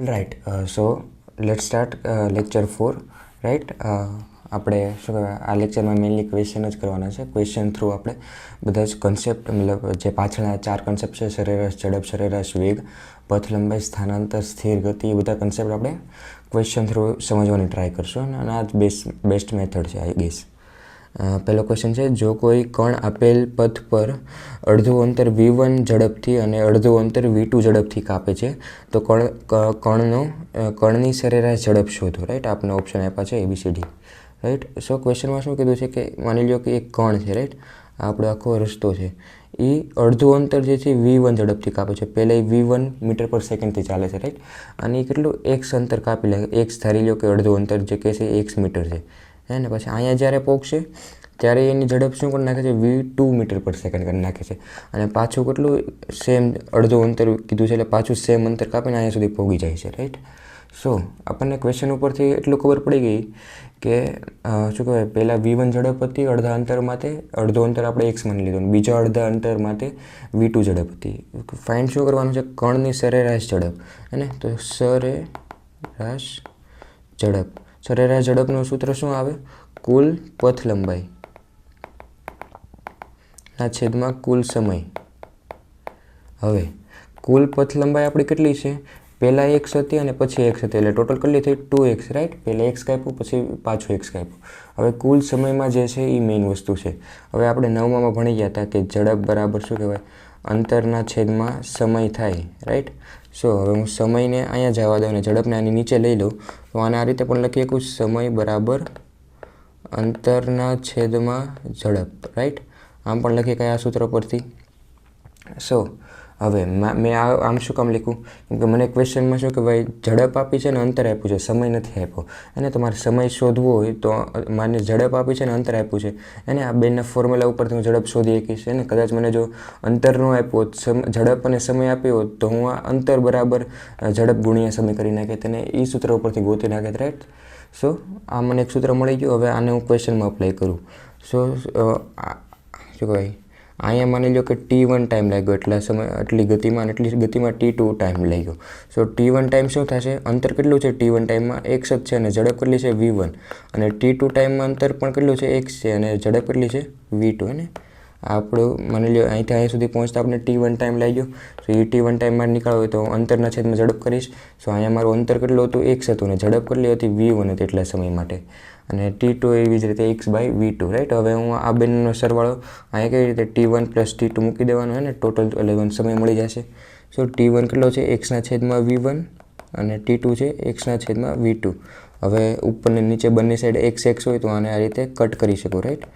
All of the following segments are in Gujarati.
Right, so let start lecture 4. Right, આપણે શું કહેવાય, આ લેક્ચરમાં મેઇનલી ક્વેશ્ચન જ કરવાના છે. ક્વેશ્ચન થ્રુ આપણે બધા જ કન્સેપ્ટ, મતલબ જે પાછળના 4 કન્સેપ્ટ છે, સરેરાશ ઝડપ, સરેરાશ વેગ, પથ લંબાઈ, સ્થાનાંતર, સ્થિર ગતિ, એ બધા કન્સેપ્ટ આપણે ક્વેશ્ચન થ્રુ સમજવાની ટ્રાય કરશું. અને આ જ બેસ્ટ મેથડ છે, આઈ ગેસ. પહેલો ક્વેશ્ચન છે, જો કોઈ કણ આપેલ પથ પર અડધું અંતર v1 ઝડપથી અને અડધું અંતર v2 ઝડપથી કાપે છે, તો કણની સરેરાશ ઝડપ શોધો. રાઈટ, આપને ઓપ્શન આપ્યા છે ABCD. રાઈટ, સો ક્વેશ્ચનમાં શું કીધું છે કે માની લો કે એક કણ છે. રાઈટ, આપણો આખો રસ્તો છે, એ અડધું અંતર જે છે v1 ઝડપથી કાપે છે. પહેલાં એ v1 મીટર પર સેકન્ડથી ચાલે છે. રાઈટ, અને એ કેટલું x અંતર કાપી લે, x ધારી લો કે અડધું અંતર જે કહે છે x મીટર છે. અને પછી અહીંયા જ્યારે પહોંચશે ત્યારે એની ઝડપ શું કરી નાખે છે, v2 મીટર પર સેકન્ડ કરી નાખે છે. અને પાછું કેટલું સેમ અડધું અંતર કીધું છે, એટલે પાછું સેમ અંતર કાપીને અહીંયા સુધી પહોંચી જાય છે. રાઈટ, સો આપણને ક્વેશ્ચન ઉપરથી એટલું ખબર પડી ગઈ કે શું કહેવાય, પહેલાં v1 ઝડપ હતી અડધા અંતર માટે, અડધો અંતર આપણે x માની લીધું, અને બીજા અડધા અંતર માટે v2 ઝડપ હતી. ફાઇન્ડ શું કરવાનું છે, કણની સરેરાશ ઝડપ. અને તો સરેરાશ ઝડપ, સરેરાશ ઝડપનું સૂત્ર શું આવે, કુલ પથ લંબાઈ ના છેદમાં કુલ સમય. હવે કુલ પથ લંબાઈ આપણી કેટલી છે, પહેલાં x હતી અને પછી x હતી, એટલે ટોટલ કેટલી થઈ 2x. રાઈટ, પહેલાં x કાપ્યું પછી પાછું x કાપ્યું. હવે કુલ સમયમાં જે છે એ મેઇન વસ્તુ છે. હવે આપણે 9માં ભણી ગયા હતા કે ઝડપ બરાબર શું કહેવાય, અંતરના છેદમાં સમય થાય. રાઈટ, સો હવે હું સમયને અહીંયા જવા દઉં અને ઝડપને આની નીચે લઈ લઉં, તો આને આ રીતે પણ લખી શકું, સમય બરાબર અંતરના છેદમાં ઝડપ. રાઈટ, આમ પણ લખી શકાય આ સૂત્ર પરથી. સો હવે મેં આમ શું કામ લખ્યું, કેમ કે મને ક્વેશ્ચનમાં શું કે ભાઈ ઝડપ આપી છે ને અંતર આપ્યું છે, સમય નથી આપ્યો. અને તમારે સમય શોધવો હોય તો માને ઝડપ આપી છે ને અંતર આપ્યું છે, અને આ બેના ફોર્મ્યુલા ઉપરથી હું ઝડપ શોધી શકીશ. અને કદાચ મને જો અંતર ન આપ્યો હોત, ઝડપ અને સમય આપ્યો હોત, તો હું આ અંતર બરાબર ઝડપ ગુણ્યા સમય કરી નાખે, અને એ સૂત્ર ઉપરથી ગોતી નાખે. રાઈટ, સો આ મને એક સૂત્ર મળી ગયું. હવે આને હું ક્વેશ્ચનમાં અપ્લાય કરું. સો શું કહેવાય, અહીંયા માની લો કે t1 ટાઈમ લાગ્યો, એટલા સમય એટલી ગતિમાં, એટલી ગતિમાં t2 ટાઈમ લાગ્યો. સો t1 ટાઈમ શું થશે, અંતર કેટલું છે t1 ટાઈમમાં x જ છે, અને ઝડપ કેટલી છે v1. અને t2 ટાઈમમાં અંતર પણ કેટલું છે x છે, અને ઝડપ કેટલી છે v2. અને આપણું માની લો અહીંથી અહીંયા સુધી પહોંચતા આપણે t1 ટાઈમ લાગ્યો. સો એ t1 ટાઈમમાં નીકળ્યો હોય તો અંતરના છેદમાં ઝડપ કરીશ. સો અહીંયા મારું અંતર કેટલું હતું, x હતું, અને ઝડપ કેટલી હતી v1 હતી એટલા સમય માટે. અને t2 એવી જ રીતે x/v2. રાઈટ, હવે હું આ બંનેનો સરવાળો અહીંયા કેવી રીતે t1 + t2 મૂકી દેવાનો હોય ને, ટોટલ 11 સમય મળી જશે. સો t1 કેટલો છે, x/v1, અને t2 છે x/v2. હવે ઉપર ને નીચે બંને સાઈડ x હોય તો આને આ રીતે કટ કરી શકો. રાઈટ,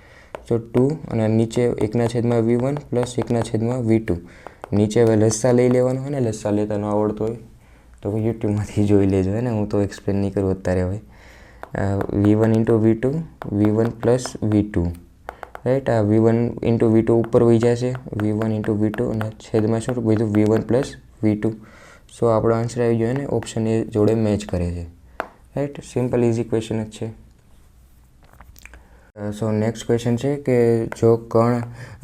સો 2 અને નીચે 1/v1 + 1/v2. નીચે હવે લસ્સા લઈ લેવાનો હોય ને, લસ્સા લેતા ન આવડતો હોય તો યુટ્યુબમાંથી જોઈ લેજો. ને હું તો એક્સપ્લેન નહીં કરું અત્યારે. હવે v1 × v2, v1 + v2. Right, આ v1 × v2 ઉપર વહી જશે, v1 × v2, અને છેદમાં શું કીધું, v1 + v2. સો આપણો આન્સર આવી ગયો ને ઓપ્શન એ જોડે મેચ કરે છે. રાઈટ, સિમ્પલ ઇઝી ક્વેશ્ચન જ છે. સો નેક્સ્ટ ક્વેશ્ચન છે કે જો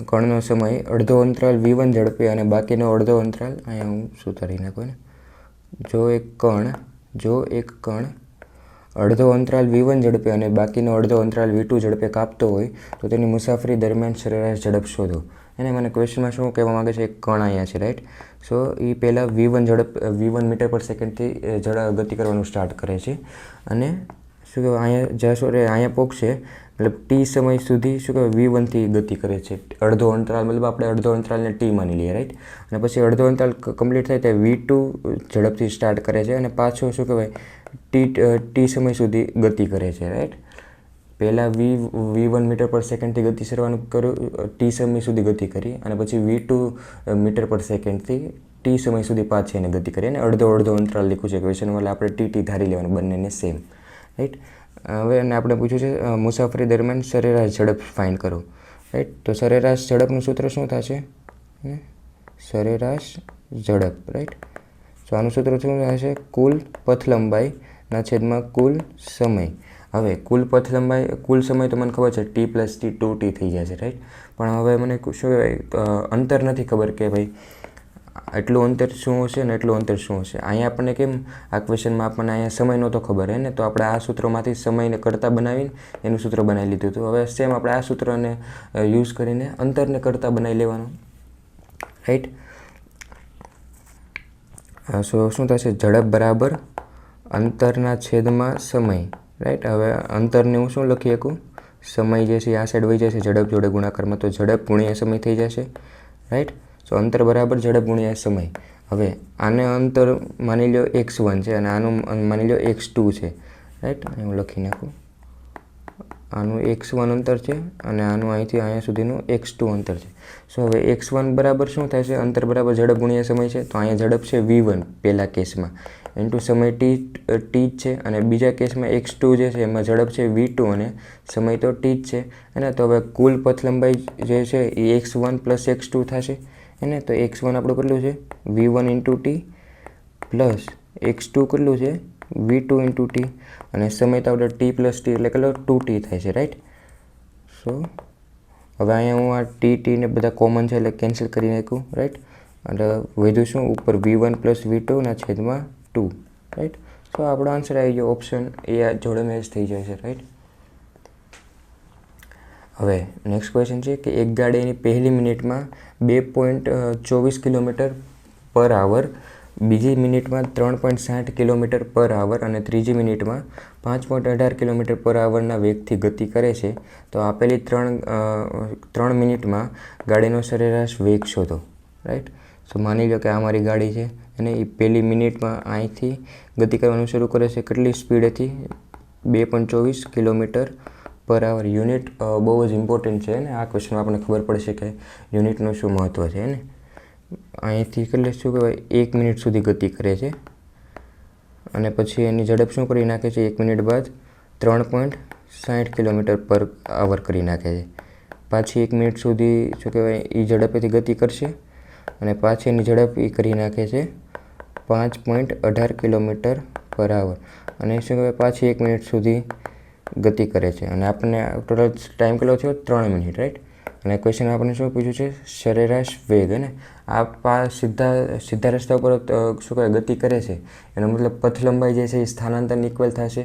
કણનો સમય અડધો અંતરાલ v1 ઝડપે અને બાકીનો અડધો અંતરાલ, અહીંયા હું સુધારી નાખું ને, જો એક કણ અડધો અંતરાલ v1 ઝડપે અને બાકીનો અડધો અંતરાલ v2 ઝડપે કાપતો હોય તો તેની મુસાફરી દરમિયાન સરેરાશ ઝડપ શોધો. અને મને ક્વેશ્ચનમાં શું કહેવા માગે છે, એક કણ અહીંયા છે. રાઈટ, સો એ પહેલાં v1 મીટર પર સેકન્ડથી ગતિ કરવાનું સ્ટાર્ટ કરે છે, અને શું કહેવાય અહીંયા પહોંચશે, મતલબ t સમય સુધી શું કહેવાય v1થી ગતિ કરે છે. અડધો અંતરાલ, મતલબ આપણે અડધો અંતરાલને t માની લઈએ. રાઈટ, અને પછી અડધો અંતરાલ કમ્પ્લીટ થાય ત્યારે v2 ઝડપથી સ્ટાર્ટ કરે છે, અને પાછો શું કહેવાય t સમય સુધી ગતિ કરે છે. રાઈટ, પહેલાં v1 મીટર પર સેકન્ડથી ગતિ શરૂઆત કર્યું, t સમય સુધી ગતિ કરી, અને પછી v2 મીટર પર સેકન્ડથી t સમય સુધી પાછી એને ગતિ કરી, અને અડધો અંતરાલ લખ્યું છે ક્વેશ્ચનમાં, એટલે આપણે t ધારી લેવાનું, બંનેને સેમ. રાઈટ, હવે એને આપણે પૂછ્યું છે મુસાફરી દરમિયાન સરેરાશ ઝડપ ફાઇન્ડ કરો. રાઈટ, તો સરેરાશ ઝડપનું સૂત્ર શું થશે, સરેરાશ ઝડપ. રાઈટ, સો આનું સૂત્ર શું થશે, કુલ પથ લંબાઈ ના છેદમાં કુલ સમય. હવે કુલ પથ લંબાઈ કુલ સમય તો મને ખબર છે t + t 2t થઈ જશે, રાઈટ. પણ હવે મને શું કહેવાય અંતર નથી ખબર કે ભાઈ એટલું અંતર શું હશે ને એટલું અંતર શું હશે. અહીંયા આપણને કેમ આ ક્વેશ્ચનમાં આપણને અહીંયા સમય નહોતો ખબર હે ને, તો આપણે આ સૂત્રોમાંથી સમયને કરતા બનાવીને એનું સૂત્ર બનાવી લીધું હતું. હવે સેમ આપણે આ સૂત્રને યુઝ કરીને અંતરને કરતા બનાવી લેવાનું, રાઈટ. સો શું થશે? ઝડપ બરાબર અંતરના છેદમાં સમય, રાઈટ. હવે અંતરને હું શું લખી શકું? સમય જે છે આ સાઈડ વહી જશે ઝડપ જોડે ગુણાકારમાં, તો ઝડપ ગુણ્યા સમય થઈ જશે, રાઈટ. સો અંતર બરાબર ઝડપ ગુણ્યા સમય. હવે આને અંતર માની લો x1 છે અને આનું માની લો x2 છે, રાઈટ. હું લખી નાખું. આનું x1 અંતર છે અને આનું અહીંથી અહીંયા સુધીનું x2 અંતર છે. સો હવે x1 બરાબર શું થશે? અંતર બરાબર ઝડપ ગુણ્યા સમય છે, તો અહીંયા ઝડપ છે v1 પહેલા કેસમાં, ઇન્ટુ સમય t જ છે, અને બીજા કેસમાં x2 જે છે એમાં ઝડપ છે v2 અને સમય તો t જ છે, એને. તો હવે કુલ પથ લંબાઈ જે છે એ x1 + x2 થશે, એને. તો x1 આપણું કેટલું છે? v1 × t પ્લસ x2 કેટલું છે? v2 × t, અને સમય તો આપણે t + t એટલે કેટલો? 2t થાય છે, રાઈટ. સો હવે અહીંયા હું આ t ને બધા કોમન છે એટલે કેન્સલ કરી નાખું, રાઈટ. એટલે વધ્યું શું? ઉપર v1 + v2 ના છેદમાં 2, રાઈટ. સો આપણો આન્સર આવી ગયો ઓપ્શન એ જોડે મેચ થઈ જાય છે, રાઈટ. હવે નેક્સ્ટ ક્વેશ્ચન છે કે એક ગાડીની પહેલી મિનિટમાં 2.24 km/h, બીજી મિનિટમાં 3.60 km/h અને ત્રીજી મિનિટમાં 5.18 km/h ના વેગથી ગતિ કરે છે, તો આપેલી ત્રણ મિનિટમાં ગાડીનો સરેરાશ વેગ શોધો, રાઈટ. સો માની લો કે આ મારી ગાડી છે અને એ પહેલી મિનિટમાં અહીંથી ગતિ કરવાનું શરૂ કરે છે. કેટલી સ્પીડેથી? 2.24 km/h. યુનિટ બહુ જ ઇમ્પોર્ટન્ટ છે ને આ ક્વેશ્ચનમાં આપણને ખબર પડશે કે યુનિટનું શું મહત્ત્વ છે ને. અહીંથી કેટલે શું કહેવાય 1 મિનિટ સુધી ગતિ કરે છે અને પછી એની ઝડપ શું કરી નાખે છે? 1 મિનિટ બાદ 3.60 km/h કરી નાખે છે. પાછી 1 મિનિટ સુધી શું કહેવાય એ ઝડપેથી ગતિ કરશે અને પાછી એની ઝડપ એ કરી નાખે છે 5.18 km/h અને શું કહેવાય પાછી 1 મિનિટ સુધી ગતિ કરે છે અને આપણને ટોટલ ટાઈમ કેટલો થયો? 3 મિનિટ, રાઈટ. અને ક્વેશ્ચન આપણને શું પૂછ્યું છે? સરેરાશ વેગ, ને. આ સીધા રસ્તા ઉપર શું કહેવાય ગતિ કરે છે, એનો મતલબ પથ લંબાઈ જે છે એ સ્થાનાંતર ઇક્વલ થશે.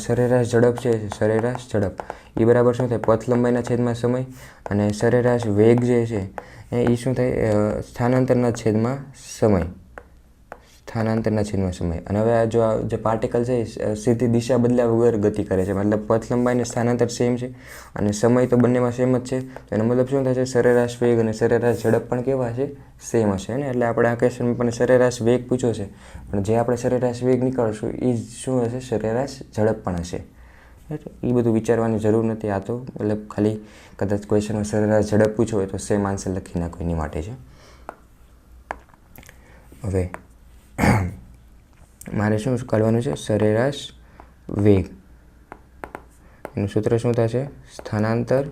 સરેરાશ ઝડપ છે, સરેરાશ ઝડપ એ બરાબર શું થાય? પથ લંબાઈના છેદમાં સમય, અને સરેરાશ વેગ જે છે એ શું થાય? સ્થાનાંતરના છેદમાં સમય, સ્થાનાંતરના છેદમાં સમય. અને હવે આ જે પાર્ટિકલ છે એ સીધી દિશા બદલ્યા વગર ગતિ કરે છે, મતલબ પથ લંબાઈ અને સ્થાનાંતર સેમ છે અને સમય તો બંનેમાં સેમ જ છે. તો એનો મતલબ શું થશે? સરેરાશ વેગ અને સરેરાશ ઝડપ પણ કેવા હશે? સેમ હશે, ને. એટલે આપણે આ ક્વેશ્ચનમાં પણ સરેરાશ વેગ પૂછ્યો છે, પણ જે આપણે સરેરાશ વેગ નીકાળશું એ શું હશે? સરેરાશ ઝડપ પણ હશે, રાઈટ. એ બધું વિચારવાની જરૂર નથી. આ તો મતલબ ખાલી કદાચ ક્વેશ્ચનમાં સરેરાશ ઝડપ પૂછ્યો હોય તો સેમ આન્સર લખી નાખો એની માટે છે. હવે મારે શું કાઢવાનું છે? સરેરાશ વેગ. એનું સૂત્ર શું થશે? સ્થાનાંતર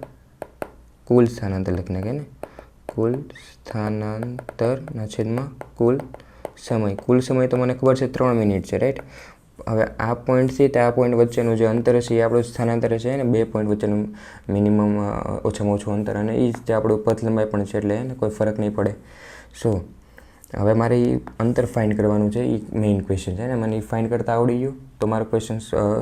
કુલ સ્થાનાંતર લખી નાખે ને. કુલ સ્થાનાંતરના છેદમાં કુલ સમય. કુલ સમય તો મને ખબર છે 3 મિનિટ છે, રાઈટ. હવે આ પોઈન્ટથી તે આ પોઈન્ટ વચ્ચેનું જે અંતર છે એ આપણું સ્થાનાંતર છે ને 2 પોઈન્ટ વચ્ચેનું મિનિમમ ઓછામાં ઓછું અંતર, અને એ જ આપણું પથ લંબાઈ પણ છે, એટલે એને કોઈ ફરક નહીં પડે. સો હવે મારે એ અંતર ફાઇન્ડ કરવાનું છે, એ મેઇન ક્વેશ્ચન છે ને. મને એ ફાઇન્ડ કરતાં આવડી ગયું તો મારો ક્વેશ્ચન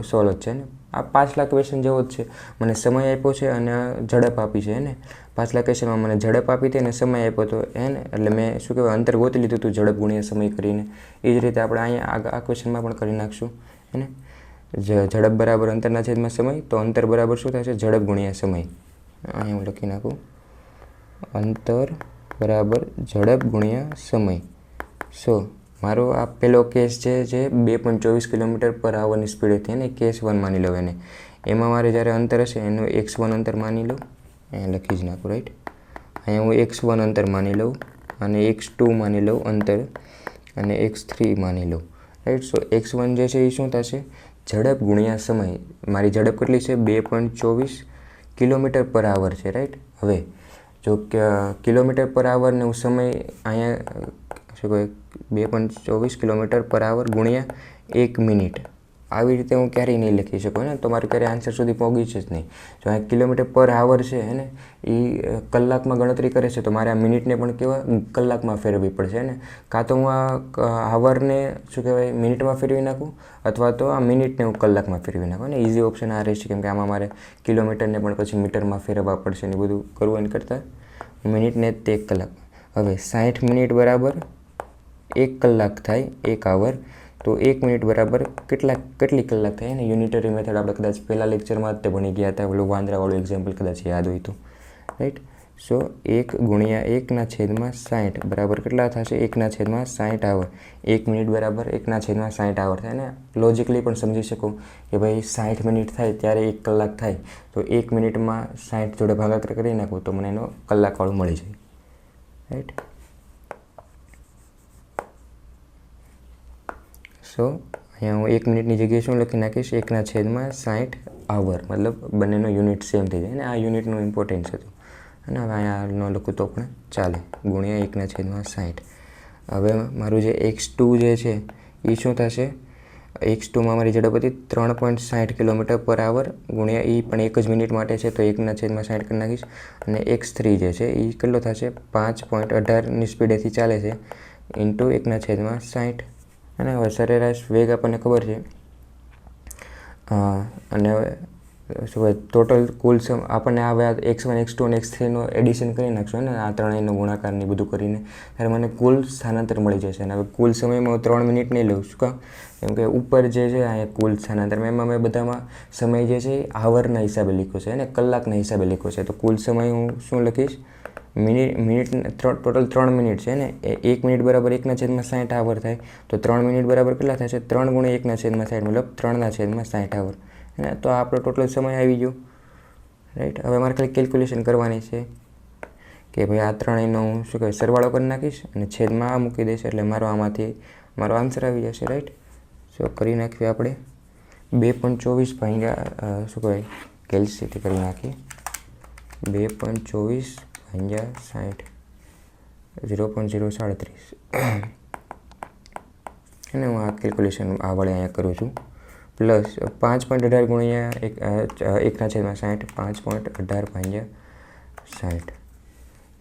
સોલ્વ જ છે ને. આ પાછલા ક્વેશ્ચન જેવો જ છે. મને સમય આપ્યો છે અને ઝડપ આપી છે ને. પાછલા ક્વેશ્ચનમાં મને ઝડપ આપી હતી અને સમય આપ્યો હતો ને, એટલે મેં શું કહેવાય અંતર ગોતી લીધું હતું ઝડપ ગુણ્યા સમય કરીને. એ જ રીતે આપણે અહીંયા આ ક્વેશ્ચનમાં પણ કરી નાખશું ને. ઝડપ બરાબર અંતરના છેદમાં સમય, તો અંતર બરાબર શું થશે? ઝડપ ગુણ્યા સમય. અહીંયા હું લખી નાખું અંતર બરાબર ઝડપ ગુણ્યા સમય. સો મારો આ પહેલો કેસ છે જે 2.24 km/h ની સ્પીડેથી, અને કેસ 1 માની લો એને. એમાં મારે જ્યારે અંતર હશે એનું x1 અંતર માની લો, અહીંયા લખી જ નાખું, રાઈટ. અહીંયા હું x1 અંતર માની લઉં અને x2 માની લઉં અંતર, અને x3 માની લઉં, રાઈટ. સો x1 જે છે એ શું થશે? ઝડપ ગુણ્યા સમય. મારી ઝડપ કેટલી છે? 2.24 km/h છે, રાઈટ. હવે જો km/h ને સમય અહીંયા શું કહે 2.24 km/h ગુણ્યા 1 મિનિટ, આવી રીતે હું ક્યારેય નહીં લખી શકું ને, તો મારે ક્યારેય આન્સર સુધી પહોંચી જ નહીં. જો આ કિલોમીટર પર આવર છે ને એ કલાકમાં ગણતરી કરે છે, તો મારે આ મિનિટને પણ કેવા કલાકમાં ફેરવવી પડશે ને. કાં તો હું આ આવરને શું કહેવાય મિનિટમાં ફેરવી નાખું, અથવા તો આ મિનિટને હું કલાકમાં ફેરવી નાખું. ને ઇઝી ઓપ્શન આ રહેશે, કેમ કે આમાં મારે કિલોમીટરને પણ પછી મીટરમાં ફેરવવા પડશે ને બધું કરવું એને કરતાં મિનિટને તે 1 કલાક. હવે 60 મિનિટ બરાબર 1 કલાક થાય, 1 આવર. તો 1 મિનિટ બરાબર કેટલી કલાક થાય ને. યુનિટરી મેથડ આપણે કદાચ પહેલાં લેક્ચરમાં જ તે ભણી ગયા હતા, પેલું વાંદરાવાળું એક્ઝામ્પલ કદાચ યાદ હોય તો, રાઈટ. સો 1 ગુણ્યા 1/60 બરાબર કેટલા થશે? 1/60 આવર. 1 મિનિટ બરાબર 1/60 આવર થાય ને. લોજિકલી પણ સમજી શકો કે ભાઈ 60 મિનિટ થાય ત્યારે 1 કલાક થાય, તો 1 મિનિટમાં 60 જોડે ભાગાકાર કરી નાખું તો મને એનો કલાકવાળું મળી જાય, રાઈટ. સો અહીંયા હું 1 મિનિટની જગ્યાએ શું લખી નાખીશ? 1/60 આવર, મતલબ બંનેનો યુનિટ સેમ થઈ જાય. અને આ યુનિટનું ઇમ્પોર્ટન્સ હતું. અને હવે અહીંયા ન લખું તો પણ ચાલે, ગુણ્યા 1/60. હવે મારું જે x2 જે છે એ શું થશે? x2માં મારી ઝડપ હતી 3.60 કિલોમીટર પર આવર, ગુણ્યા એ પણ 1 જ મિનિટ માટે છે તો 1/60 કરી નાખીશ. અને x3 જે છે એ કેટલો થશે? 5.18ની સ્પીડેથી ચાલે છે, ઇન્ટુ 1/60. અને હવે સરેરાશ વેગ આપણને ખબર છે. અને હવે શું કહે ટોટલ કુલ આપણને હવે x1 x2 અને x3નો એડિશન કરી નાખશો ને, આ ત્રણેયનો ગુણાકારની બધું કરીને, ત્યારે મને કુલ સ્થાનાંતર મળી જશે. અને હવે કુલ સમયમાં હું 3 મિનિટ નહીં લઉં. શું કામ? કેમ કે ઉપર જે છે અહીંયા કુલ સ્થાનાંતર એમાં મેં બધામાં સમય જે છે એ આવરના હિસાબે લખ્યો છે અને કલાકના હિસાબે લખ્યો છે. તો કુલ સમય હું શું લખીશ? મિનિટ ટોટલ 3 મિનિટ છે ને. 1 મિનિટ બરાબર 1/60 આવર થાય, તો 3 મિનિટ બરાબર કેટલા થશે? 3 ગુણ્યા 1/60 મતલબ 3/60 આવર. અને તો આપણો ટોટલ સમય આવી ગયો, રાઈટ. હવે મારે ખાલી કેલ્ક્યુલેશન કરવાની છે કે ભાઈ આ ત્રણેયનો હું શું કહેવાય સરવાળો કરી નાખીશ અને છેદમાં આ મૂકી દઈશ, એટલે આમાંથી મારો આન્સર આવી જશે, રાઈટ. સો કરી નાખીએ આપણે 2.24 ભાગ્યા શું કહેવાય કેલ્સીથી કરી નાખીએ 2.24 ભાગ્યા 60 0.037. અને હું આ કેલ્ક્યુલેશન આ વડે અહીંયા કરું છું. પ્લસ 5.18 ગુણ્યા 1/60 5.18 ભાગ્યા 60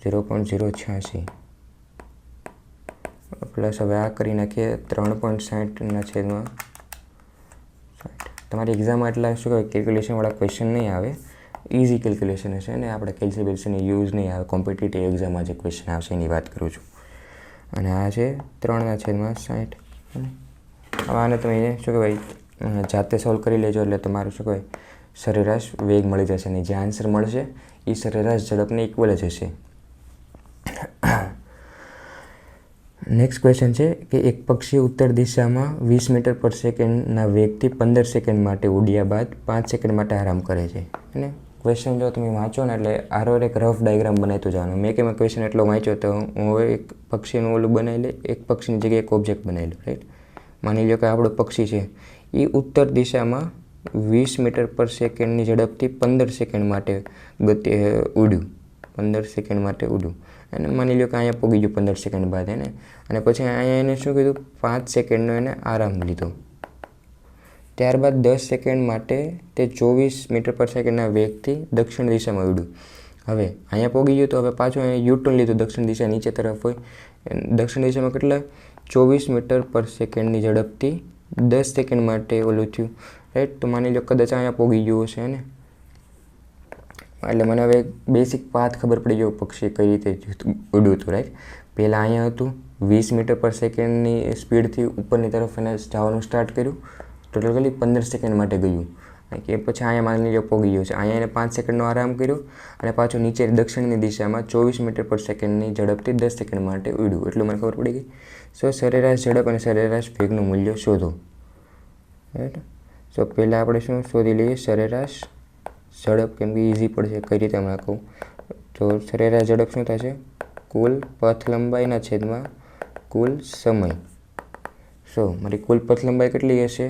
0.086. પ્લસ હવે આ કરી નાખીએ 3.60/60. તમારી એક્ઝામમાં એટલા શું કહેવાય કેલ્ક્યુલેશનવાળા ક્વેશ્ચન નહીં આવે, ઇઝી કેલ્ક્યુલેશન હશે ને આપણે કેલ્ક્યુલેશનની યુઝ નહીં આવે. કોમ્પિટિટિવ એક્ઝામમાં જે ક્વેશ્ચન આવશે એની વાત કરું છું. અને આ છે 3/60. હવે આને તમે શું કહેવાય જાતે સોલ્વ કરી લેજો, એટલે તમારું શું કહેવાય સરેરાશ વેગ મળી જશે. અને જે આન્સર મળશે એ સરેરાશ ઝડપને ઇક્વલ જ હશે. નેક્સ્ટ ક્વેશ્ચન છે કે એક પક્ષી ઉત્તર દિશામાં 20 મીટર પર સેકન્ડના વેગથી 15 સેકન્ડ માટે ઉડ્યા બાદ 5 સેકન્ડ માટે આરામ કરે છે. અને ક્વેશ્ચન જો તમે વાંચો ને એટલે આરો એક રફ ડાયાગ્રામ બનાવતું જવાનું. મેં કે મેં ક્વેશ્ચન એટલો વાંચ્યો તો હું હવે એક પક્ષીનું ઓલું બનાવી લે, એક પક્ષીની જગ્યાએ એક ઓબ્જેક્ટ બનાવી લઉં, રાઈટ. માની લો કે આપણું પક્ષી છે એ ઉત્તર દિશામાં 20 મીટર પર સેકન્ડની ઝડપથી 15 સેકન્ડ માટે ઉડ્યું, 15 સેકન્ડ માટે ઉડ્યું. અને માની લો કે અહીંયા પહોંચી ગયું 15 સેકન્ડ બાદ એને, અને પછી અહીંયા એને શું કીધું 5 સેકન્ડનો એને આરામ લીધો. ત્યારબાદ 10 સેકન્ડ માટે તે 24 મીટર પર સેકન્ડના વેગથી દક્ષિણ દિશામાં ઉડ્યું. હવે અહીંયા પહોંચી ગયું તો હવે પાછું અહીંયા યુટર્ન લીધું, દક્ષિણ દિશા નીચે તરફ હોય. દક્ષિણ દિશામાં કેટલા 24 મીટર પર સેકન્ડની ઝડપથી 10 સેકન્ડ માટે ઓલું થયું, રાઈટ. તો માની લો કદાચ અહીંયા પહોંચી ગયું હશે ને, એટલે મને હવે બેસિક પાથ ખબર પડી ગયો પક્ષી કઈ રીતે ઉડ્યું હતું, રાઈટ. પહેલાં અહીંયા હતું 20 મીટર પર સેકન્ડની સ્પીડથી ઉપરની તરફ એને જવાનું સ્ટાર્ટ કર્યું, ટોટલ ખાલી 15 સેકન્ડ માટે ગયું. કે પછી અહીંયા માની લો પહોંચી ગયું છે, અહીંયા એને 5 સેકન્ડનો આરામ કર્યો અને પાછું નીચે દક્ષિણની દિશામાં 24 મીટર પર સેકન્ડની ઝડપથી 10 સેકન્ડ માટે ઉડ્યું. એટલું મને ખબર પડી ગઈ. સો સરેરાશ ઝડપ અને સરેરાશ વેગનું મૂલ્ય શોધો, રાઈટ. સો પહેલાં આપણે શું શોધી લઈએ સરેરાશ ઝડપ, કેમ કે ઇઝી પડશે કઈ રીતે હમણાં કહું. તો સરેરાશ ઝડપ શું થશે? કુલ પથ લંબાઈના છેદમાં કુલ સમય. સો મારી કુલ પથ લંબાઈ કેટલી હશે?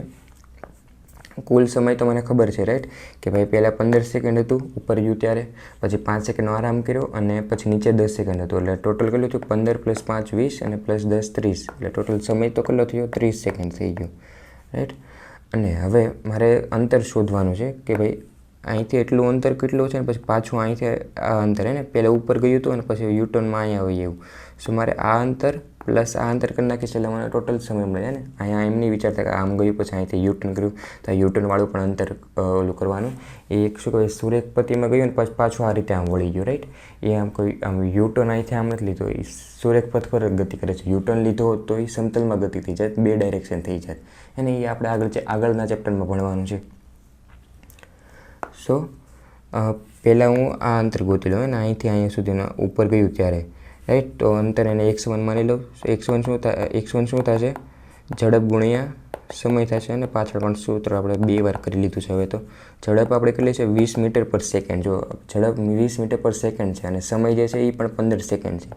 કુલ સમય તો મને ખબર છે, રાઈટ, કે ભાઈ પહેલાં 15 સેકન્ડ હતું ઉપર ગયું ત્યારે, પછી 5 સેકન્ડનો આરામ કર્યો અને પછી નીચે 10 સેકન્ડ હતું, એટલે ટોટલ કેટલું થયું 15 + 5 20 અને +10 30, એટલે ટોટલ સમય તો કેટલો થયો 30 સેકન્ડ થઈ ગયો, રાઈટ. અને હવે મારે અંતર શોધવાનું છે કે ભાઈ અહીંથી એટલું અંતર કેટલું છે ને પછી પાછું અહીંથી આ અંતર હે ને પહેલાં ઉપર ગયું હતું અને પછી યુટર્નમાં અહીંયા આવી એવું. સો મારે આ અંતર પ્લસ આ અંતર કરી નાખીશ એટલે મને ટોટલ સમય મળે ને. અહીંયા એમ નહીં વિચારતા કે આમ ગયું પછી અહીંથી યુટર્ન કર્યું તો આ યુટર્નવાળું પણ અંતર ઓલું કરવાનું. એ એક શું કહેવાય સૂર્યપતિમાં ગયું ને પછી પાછું આ રીતે આમ વળી ગયું રાઈટ. એ આમ કોઈ આમ યુટર્ન અહીંથી આમ નથી લીધો, એ સૂર્યપથ પર ગતિ કરે છે. યુટર્ન લીધો હોત તો એ સમતલમાં ગતિ થઈ જાય, 2 ડાયરેક્શન થઈ જાય અને એ આપણે આગળના ચેપ્ટરમાં ભણવાનું છે. સો પહેલાં હું આ અંતર ગોતી લઉં ને અહીંથી અહીંયા સુધીના ઉપર ગયું ત્યારે રાઈટ. તો અંતર એને x1 માની લઉં. x1 શું થશે? ઝડપ ગુણ્યા સમય થશે અને પાછળ પણ સૂત્ર આપણે 2 વાર કરી લીધું છે. હવે તો ઝડપ આપણે કેટલી છે? 20 મીટર પર સેકન્ડ. જો ઝડપ 20 મીટર પર સેકન્ડ છે અને સમય જે છે એ પણ 15 સેકન્ડ છે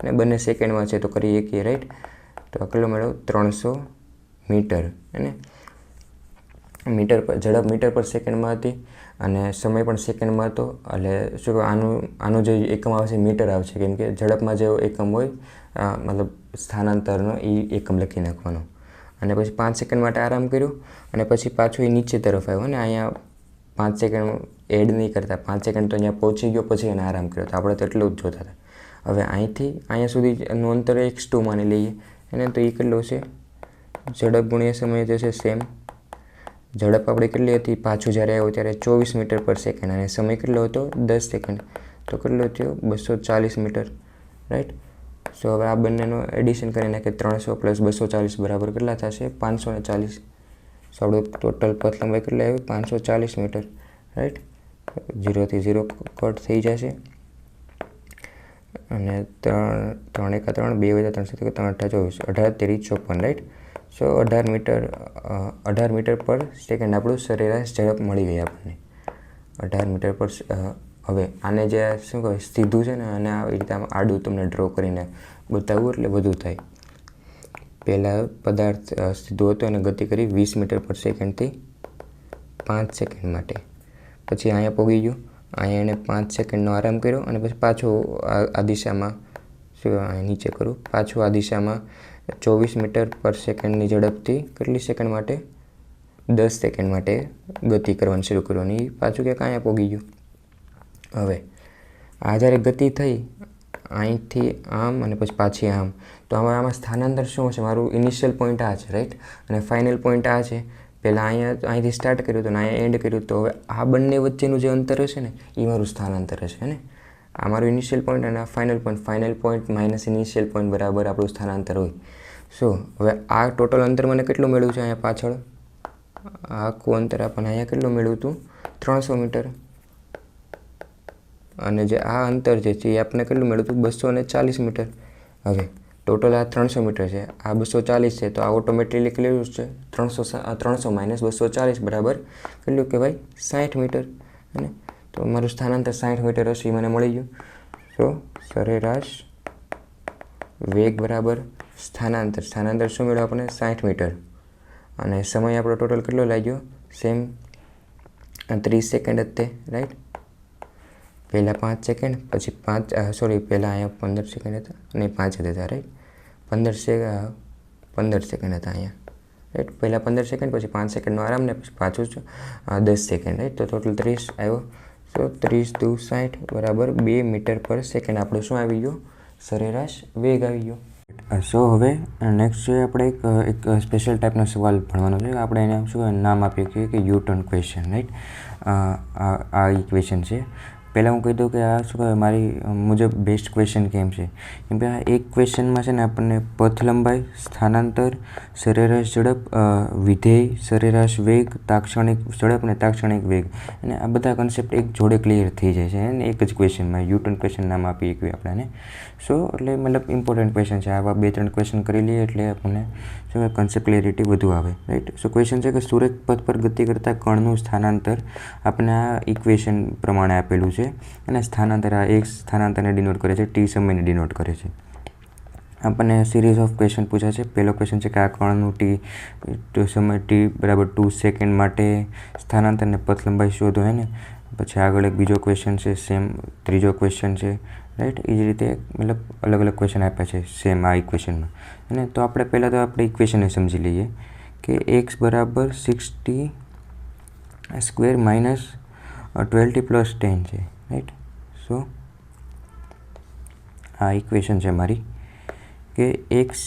અને બંને સેકન્ડમાં છે તો કરી શકીએ રાઈટ. તો કેટલો મેળવો? 300 મીટર અને મીટર પર ઝડપ મીટર પર સેકન્ડમાં હતી અને સમય પણ સેકન્ડમાં હતો. એટલે શું કહેવાય આનું જે એકમ આવશે મીટર આવશે, કેમ કે ઝડપમાં જે એકમ હોય મતલબ સ્થાનાંતરનો એ એકમ લખી નાખવાનો. અને પછી 5 સેકન્ડ માટે આરામ કર્યો અને પછી પાછું એ નીચે તરફ આવ્યો ને અહીંયા 5 સેકન્ડ એડ નહીં કરતા, 5 સેકન્ડ તો અહીંયા પહોંચી ગયો પછી એને આરામ કર્યો. તો આપણે તો એટલું જ જોતા હતા. હવે અહીંથી અહીંયા સુધીનું અંતર x2 માની લઈએ એને. તો એ કેટલો છે? ઝડપ ગુણ્યા સમય જશે સેમ. ઝડપ આપણે કેટલી હતી પાછું જ્યારે આવ્યો ત્યારે 24 મીટર પર સેકન્ડ અને સમય કેટલો હતો? 10 સેકન્ડ. તો કેટલો થયો? 240 મીટર રાઈટ. સો હવે આ બંનેનો એડિશન કરી નાખીએ. 300 + 240 બરાબર કેટલા થશે? 540. સો આપણું ટોટલ પથ લંબાઈ કેટલી આવી? 540 મીટર રાઈટ. 0 થી 0 કટ થઈ જશે અને 3 × 3 2 × 3 3 × 24 18 × 3 = 54 રાઈટ. સો 18 મીટર પર સેકન્ડ આપણું સરેરાશ ઝડપ મળી ગઈ આપણને. 18 મીટર પર. હવે આને જે શું કહેવાય સીધું છે ને અને આવી રીતે આમ આડું તમને ડ્રો કરીને બતાવવું એટલે વધુ થાય. પહેલાં પદાર્થ સીધો હતો અને ગતિ કરી 20 મીટર પર સેકન્ડથી 5 સેકન્ડ માટે. પછી અહીંયા પહોંચી ગયું, અહીંયા એને 5 સેકન્ડનો આરામ કર્યો અને પછી પાછો આ દિશામાં શું નીચે કરું પાછું આ દિશામાં 24 મીટર પર સેકન્ડની ઝડપથી કેટલી સેકન્ડ માટે? 10 સેકન્ડ માટે ગતિ કરવાની શરૂ કરવાની. પાછું ક્યાંક અહીંયા પહોંચી ગયું. હવે આ જ્યારે ગતિ થઈ અહીંથી આમ અને પછી પાછી આમ, તો આમાં સ્થાનાંતર શું છે? મારું ઇનિશિયલ પોઈન્ટ આ છે રાઈટ અને ફાઇનલ પોઈન્ટ આ છે. પહેલાં અહીંથી સ્ટાર્ટ કર્યું હતું અને અહીંયા એન્ડ કર્યું. તો હવે આ બંને વચ્ચેનું જે અંતર હશે ને એ મારું સ્થાનાંતર હશે ને. આ મારું ઇનિશિયલ પોઈન્ટ અને આ final point minus initial point બરાબર આપણું સ્થાનાંતર હોય. સો હવે આ ટોટલ અંતર મને કેટલું મેળવ્યું છે? અહીંયા પાછળ આખું અંતર આપણને અહીંયા કેટલું મેળવ્યું હતું? 300 મીટર. અને જે આ અંતર જે છે એ આપણને કેટલું મેળવ્યું હતું? 240 મીટર. હવે ટોટલ આ 300 મીટર છે, આ 240 છે, તો આ ઓટોમેટિકલી કેટલું છે? 300 - 240 બરાબર કેટલું કહેવાય? 60 મીટર. અને તો મારું સ્થાનાંતર 60 મીટર હશે એ મને મળી ગયું. તો સરેરાશ વેગ બરાબર સ્થાનાંતર શું મેળવ્યું આપણને? 60 મીટર. અને સમય આપણો ટોટલ કેટલો લાગ્યો? સેમ 30 સેકન્ડ જ તે રાઈટ. પહેલાં 5 સેકન્ડ પછી પહેલાં અહીંયા 15 સેકન્ડ હતા અને 5 જ હતા રાઈટ. 15 સેકન્ડ હતા અહીંયા રાઈટ. પહેલાં 15 સેકન્ડ પછી 5 સેકન્ડનો આરામ ને પછી પાછું 10 સેકન્ડ રાઈટ. તો ટોટલ 30 આવ્યો. સો 30 × 2 = 60 બરાબર 2 મીટર પર સેકન્ડ આપણું શું આવી ગયું? સરેરાશ વેગ આવી ગયો. સો હવે નેક્સ્ટ છે આપણે એક સ્પેશિયલ ટાઈપનો સવાલ ભણવાનો છે. આપણે એને શું નામ આપીએ છીએ કે યુટર્ન ક્વેશ્ચન રાઈટ. આ ઇક્વેશન છે. પહેલાં હું કહી દઉં કે આ શું કહેવાય મારી મુજબ બેસ્ટ ક્વેશ્ચન કેમ છે? કેમ કે આ એક ક્વેશ્ચનમાં છે ને આપણને પથ લંબાઈ, સ્થાનાંતર, સરેરાશ ઝડપ, વિધેય, સરેરાશ વેગ, તાક્ષણિક ઝડપ અને તાક્ષણિક વેગ અને આ બધા કન્સેપ્ટ એક જોડે ક્લિયર થઈ જાય છે અને એક જ ક્વેશ્ચનમાં યુટર્ન ક્વેશ્ચન નામ આપી શકીએ આપણે. સો એટલે મતલબ ઇમ્પોર્ટન્ટ ક્વેશ્ચન છે. આવા 2-3 ક્વેશ્ચન કરી લઈએ એટલે આપણને શું કન્સેપ્ટ ક્લિયરિટી વધુ આવે રાઈટ. સો ક્વેશ્ચન છે કે સૂર્યપથ પર ગતિ કરતા કણનું સ્થાનાંતર આપણને આ ઇક્વેશન પ્રમાણે આપેલું છે અને સ્થાનાંતર આ એક સ્થાનાંતરને ડિનોટ કરે છે, ટી સમયને ડિનોટ કરે છે. આપણને સિરીઝ ઓફ ક્વેશ્ચન પૂછ્યા છે. પહેલો ક્વેશ્ચન છે કે આ કણનું સમય t બરાબર 2 સેકન્ડ માટે સ્થાનાંતરને પથ લંબાઈ શોધો હે ને. પછી આગળ એક બીજો ક્વેશ્ચન છે સેમ. ત્રીજો ક્વેશ્ચન છે રાઈટ. એ જ રીતે મતલબ અલગ ક્વેશ્ચન આપ્યા છે સેમ આ ઇક્વેશનમાં. અને તો આપણે પહેલાં તો આપણે ઇક્વેશનને સમજી લઈએ કે x બરાબર 60 સ્ક્વેર માઇનસ 12t પ્લસ 10 છે, રાઈટ. સો આ ઇક્વેશન છે મારી કે એક્સ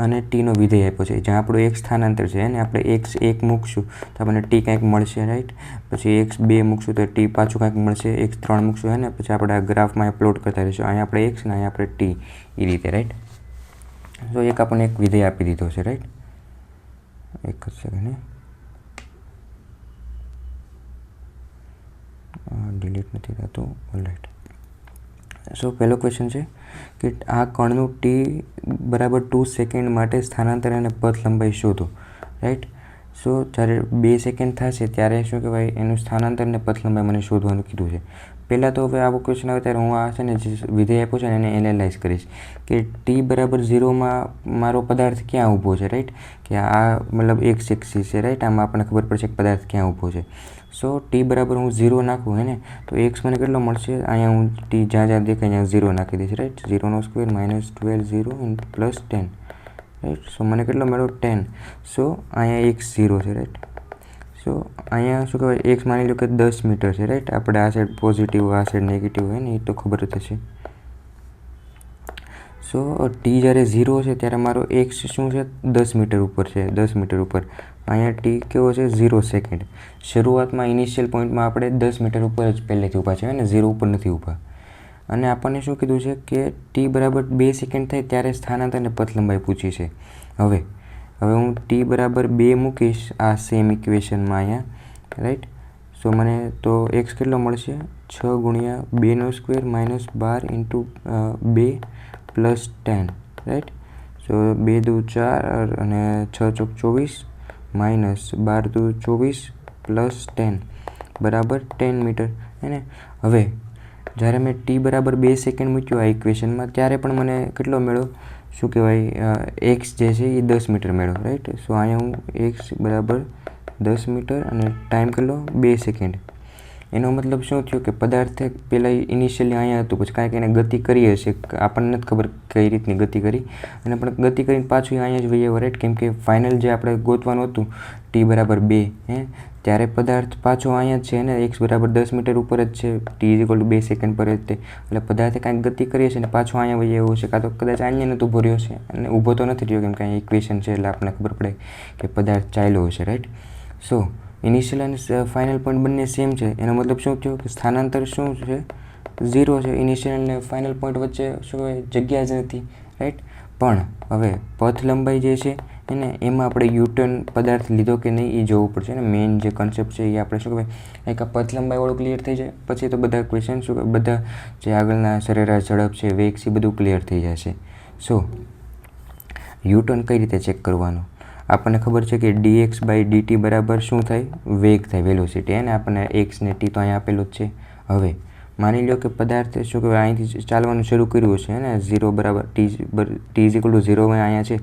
અને ટીનો વિધેય આપ્યો છે, જ્યાં આપણું એક સ્થાનાંતર છે અને આપણે એક્સ 1 મૂકશું તો આપણને ટી કંઈક મળશે, રાઈટ. પછી એક્સ 2 મૂકશું તો ટી પાછું કંઈક મળશે, એક્સ 3 મૂકશું હે ને, પછી આપણે આ ગ્રાફમાં પ્લોટ કરતા રહીશું, અહીંયા આપણે એક્સ ને અહીંયા આપણે ટી, એ રીતે, રાઈટ. તો એક આપણને એક વિધેય આપી દીધો છે, રાઈટ. એક જ સેકન્ડ, ડિલીટ નથી થતું, ઓલરાઈટ. સો પહેલો ક્વેશ્ચન છે કે આ કણનું ટી બરાબર 2 સેકન્ડ માટે સ્થાનાંતર અને પથ લંબાઈ શોધો, રાઈટ. સો જ્યારે 2 સેકન્ડ થશે ત્યારે શું કહેવાય, એનું સ્થાનાંતર અને પથ લંબાઈ મને શોધવાનું કીધું છે. પહેલાં તો હવે આવો ક્વેશ્ચન આવે ત્યારે હું આ છે ને જે વિધેય આપ્યો છે ને એને એનાલાઇઝ કરીશ કે ટી બરાબર 0માં મારો પદાર્થ ક્યાં ઊભો છે, રાઈટ. કે આ મતલબ એક્સ એક્સિસ છે, રાઈટ. આમાં આપણને ખબર પડશે કે પદાર્થ ક્યાં ઊભો છે. સો ટી બરાબર હું 0 નાખું હે ને, તો એક્સ મને કેટલો મળશે, અહીંયા હું ટી જ્યાં દેખાય ત્યાં 0 નાખી દઈશ, right. 0 square minus 12 0 plus 10, right. So મને કેટલો મળ્યો 10. સો અહીંયા એક્સ 0 છે, રાઈટ. સો અહીંયા શું કહેવાય, એક્સ માની લો કે 10 મીટર છે, રાઈટ. આપણે આ સાઈડ પોઝિટિવ આ સાઈડ નેગેટિવ હોય ને એ તો ખબર જ હશે. સો ટી જ્યારે 0 છે ત્યારે મારો એક્સ શું છે, 10 મીટર ઉપર છે, 10 મીટર ઉપર. અહીંયા ટી કેવો છે, 0 સેકન્ડ. શરૂઆતમાં ઇનિશિયલ પોઈન્ટમાં આપણે 10 મીટર ઉપર જ પહેલેથી ઊભા છે ને, 0 ઉપર નથી ઊભા. અને આપણને શું કીધું છે કે ટી બરાબર 2 સેકન્ડ થાય ત્યારે સ્થાનાંતર અને પથ લંબાઈ પૂછી છે. હવે હું ટી બરાબર 2 મૂકીશ આ સેમ ઇક્વેશનમાં અહીંયા, રાઈટ. સો મને તો એક્સ કેટલો મળશે, 6 ગુણ્યા 2 square minus 12 into 2 plus 10, right. So 2 દુ 4 અને 6 ચોક 24 માઇનસ 12 દુ 24 પ્લસ 10 બરાબર 10 મીટર હે ને. હવે જ્યારે મેં ટી બરાબર 2 સેકન્ડ મૂક્યું આ ઇક્વેશનમાં ત્યારે પણ મને કેટલો મળ્યો, શું કહેવાય, એક્સ જે છે એ 10 મીટર મળ્યો, રાઈટ. સો અહીંયા હું એક્સ બરાબર 10 મીટર અને ટાઈમ કેટલો 2 સેકન્ડ. એનો મતલબ શું થયો કે પદાર્થે પહેલાં ઇનિશિયલી અહીંયા હતું, પછી કાંઈક એને ગતિ કરી હશે, આપણને નથી ખબર કઈ રીતની ગતિ કરી, અને પણ ગતિ કરીને પાછું અહીંયા જ વહી આવ્યો, રાઈટ. કેમ કે ફાઇનલ જે આપણે ગોતવાનું હતું ટી બરાબર 2 હે, ત્યારે પદાર્થ પાછો અહીંયા જ છે ને, એક્સ બરાબર 10 મીટર ઉપર જ છે, T is equal to 2 second પર જ તે, એટલે પદાર્થે કાંઈક ગતિ કરી હશે ને પાછો અહીંયા વહી આવ્યો છે, કાં તો કદાચ અહીંયા નથી ઊભો રહ્યો છે, અને ઊભો તો નથી રહ્યો કેમ કે અહીંયા ઇક્વેશન છે એટલે આપણને ખબર પડે કે પદાર્થ ચાલ્યો હશે, રાઈટ. સો ઇનિશિયલ અને ફાઇનલ પોઈન્ટ બંને સેમ છે, એનો મતલબ શું થયો કે સ્થાનાંતર શું છે, 0 છે. ઇનિશિયલ અને ફાઇનલ પોઈન્ટ વચ્ચે શું કહેવાય, જગ્યા જ નથી, રાઈટ. પણ હવે પથ લંબાઈ જે છે એને એમાં આપણે યુટર્ન પદાર્થ લીધો કે નહીં એ જોવું પડશે ને. મેઇન જે કન્સેપ્ટ છે એ આપણે શું કહેવાય, એક આ પથ લંબાઈવાળું ક્લિયર થઈ જાય પછી તો બધા ક્વેશ્ચન શું કહેવાય, બધા જે આગળના સરેરાશ ઝડપ છે, વેગ છે, બધું ક્લિયર થઈ જશે. સો યુટર્ન કઈ રીતે ચેક કરવાનું, આપણને ખબર છે કે dx બાય dt બરાબર શું થાય, વેગ થાય, વેલોસિટી, અને આપણને એક્સ ને ટી તો અહીંયા આપેલું જ છે. હવે માની લો કે પદાર્થે શું કહેવાય અહીંથી ચાલવાનું શરૂ કર્યું છે ને, 0 બરાબર ટી ઇઝ ઇક્વલ ટુ 0 અહીંયા છે,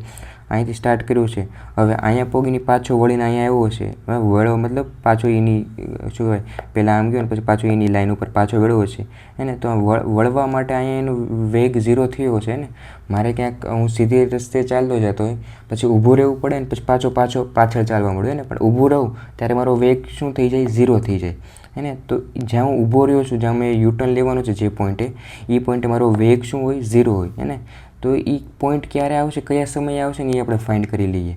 અહીંથી સ્ટાર્ટ કર્યું છે. હવે અહીંયા પોગીને પાછો વળીને અહીંયા આવ્યો છે, વળો મતલબ પાછો એની શું કહેવાય, પહેલાં આમ ગયો ને પછી પાછો એની લાઈન ઉપર પાછો વળવો છે એને. તો વળવા માટે અહીંયા એનો વેગ 0 થયો છે ને. મારે ક્યાંક હું સીધી રસ્તે ચાલતો જતો હોય પછી ઊભું રહેવું પડે ને પછી પાછળ ચાલવા મળ્યું ને, પણ ઊભું રહું ત્યારે મારો વેગ શું થઈ જાય, 0 થઈ જાય હે ને. તો જ્યાં હું ઊભો રહ્યો છું, જ્યાં મેં યુટર્ન લેવાનું છે જે પોઈન્ટે, એ પોઈન્ટે મારો વેગ શું હોય, 0 હોય હે ને. તો એ પોઈન્ટ ક્યારે આવશે, કયા સમયે આવશે ને એ આપણે ફાઇન્ડ કરી લઈએ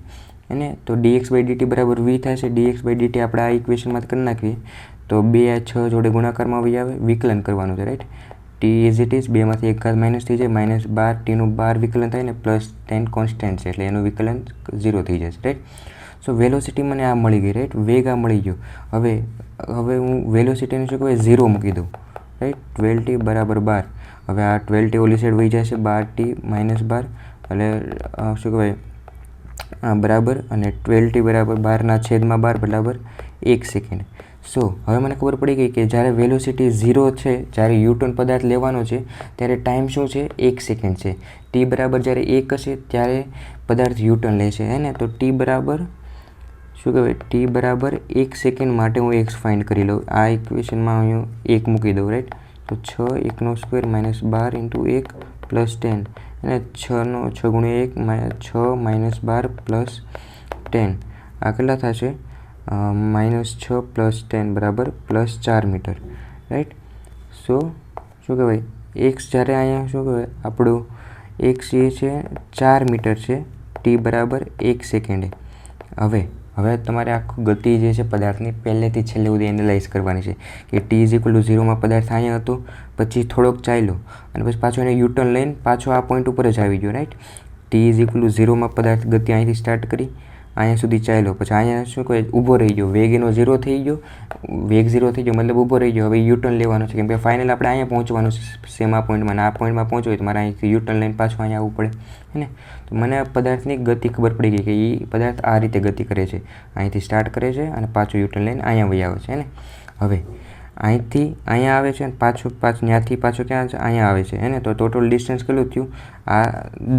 એને. તો dx બાય dt બરાબર v થશે. dx બાય dt આપણે આ ઇક્વેશનમાં કરી નાખીએ તો 2 આ 6 જોડે ગુણાકારમાં આવી આવે, વિકલન કરવાનું છે, right. T as it is 2માંથી 1 ઘાત માઇનસ થઈ જાય, માઇનસ 12 ટીનું 12 વિકલન થાય ને, પ્લસ 10 કોન્સ્ટન્ટ છે એટલે એનું વિકલન 0 થઈ જશે, રાઈટ. સો વેલોસિટી મને આ મળી ગઈ, રાઈટ. વેગ આ મળી ગયો. હવે હું વેલોસિટીને શું કહેવાય 0 મૂકી દઉં, રાઈટ. 12t બરાબર 12. હવે આ 12t ઓલી સાઈડ વહી જશે, 12t માઇનસ 12 એટલે શું કહેવાય બરાબર, અને 12t બરાબર 12/12 બરાબર 1 સેકન્ડ. સો હવે મને ખબર પડી ગઈ કે જ્યારે વેલોસિટી 0 છે, જ્યારે યુટર્ન પદાર્થ લેવાનો છે ત્યારે ટાઈમ શું છે, 1 સેકન્ડ છે. ટી બરાબર જ્યારે 1 હશે ત્યારે પદાર્થ યુટર્ન લેશે હે ને. તો ટી બરાબર શું કહેવાય, ટી બરાબર 1 સેકન્ડ માટે હું એક્સ ફાઇન્ડ કરી લઉં. આ ઇક્વેશનમાં હું 1 મૂકી દઉં, રાઈટ. તો 6 1 સ્ક્વેર માઇનસ 12 ઇન્ટુ 1 પ્લસ 10 અને 6 ગુણ્યા 1 6 માઇનસ 12 પ્લસ 10. આ કેટલા થશે -6 + 10 બરાબર +4 મીટર, રાઈટ. સો શું કહેવાય, એક્સ જ્યારે અહીંયા શું કહેવાય આપણું એક્સ એ છે 4 મીટર છે, ટી બરાબર 1 સેકન્ડે. હવે તમારે આખું ગતિ જે છે પદાર્થની પહેલેથી છેલ્લે સુધી એનાલાઇઝ કરવાની છે કે ટી = 0માં પદાર્થ અહીંયા હતો, પછી થોડોક ચાલ્યો અને પછી પાછો એને યુટર્ન લઈને પાછો આ પોઈન્ટ ઉપર જ આવી ગયો, રાઈટ. ટી = 0માં પદાર્થ ગતિ અહીંથી સ્ટાર્ટ કરી અહીંયા સુધી ચાલ્યો, પછી અહીંયા શું કહે ઊભો રહી ગયો, વેગ એનો 0 થઈ ગયો, વેગ 0 થઈ ગયો મતલબ ઊભો રહી ગયો. હવે યુટર્ન લેવાનો છે કેમ કે ફાઇનલ આપણે અહીંયા પહોંચવાનું છે સેમ આ પોઈન્ટમાં, આ પોઈન્ટમાં પહોંચવું હોય તો મારે અહીંથી યુટર્ન લઈને પાછું અહીંયા આવવું પડે હે ને. તો મને આ પદાર્થની ગતિ ખબર પડી ગઈ કે એ પદાર્થ આ રીતે ગતિ કરે છે, અહીંથી સ્ટાર્ટ કરે છે અને પાછું યુટર્ન લઈને અહીંયા વહી આવે છે હે ને. હવે અહીંથી અહીંયા આવે છે અને પાછું ત્યાંથી પાછું ક્યાં છે અહીંયા આવે છે હે ને. તો ટોટલ ડિસ્ટન્સ કેટલું થયું, આ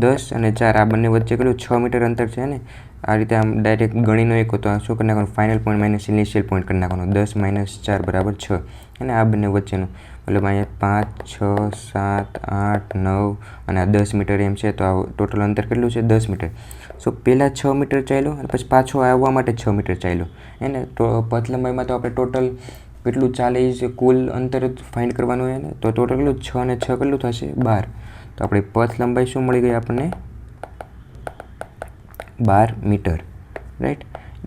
10 અને 4 આ બંને વચ્ચે કેટલું 6 મીટર અંતર છે ને. આ રીતે આમ ડાયરેક્ટ ગણીનો એક હતો, શું કરી નાખવાનું final point minus initial point કરી નાખવાનો, 10 - 4 બરાબર 6 અને આ બંને વચ્ચેનું મતલબ અહીંયા 5, 6, 7, 8, 9 અને આ 10 મીટર એમ છે. તો આ ટોટલ અંતર કેટલું છે 10 મીટર. સો પહેલાં 6 મીટર ચાલ્યો અને પછી પાછો આવવા માટે 6 મીટર ચાલ્યો હે ને. તો પથ લંબાઈમાં તો આપણે ટોટલ કેટલું ચાલે છે કુલ અંતર ફાઇન્ડ કરવાનું હોય ને. તો ટોટલ કેટલું 6 અને 6 કેટલું થશે 12. તો આપણી પથ લંબાઈ શું મળી ગઈ આપણને 12 મીટર, રાઈટ.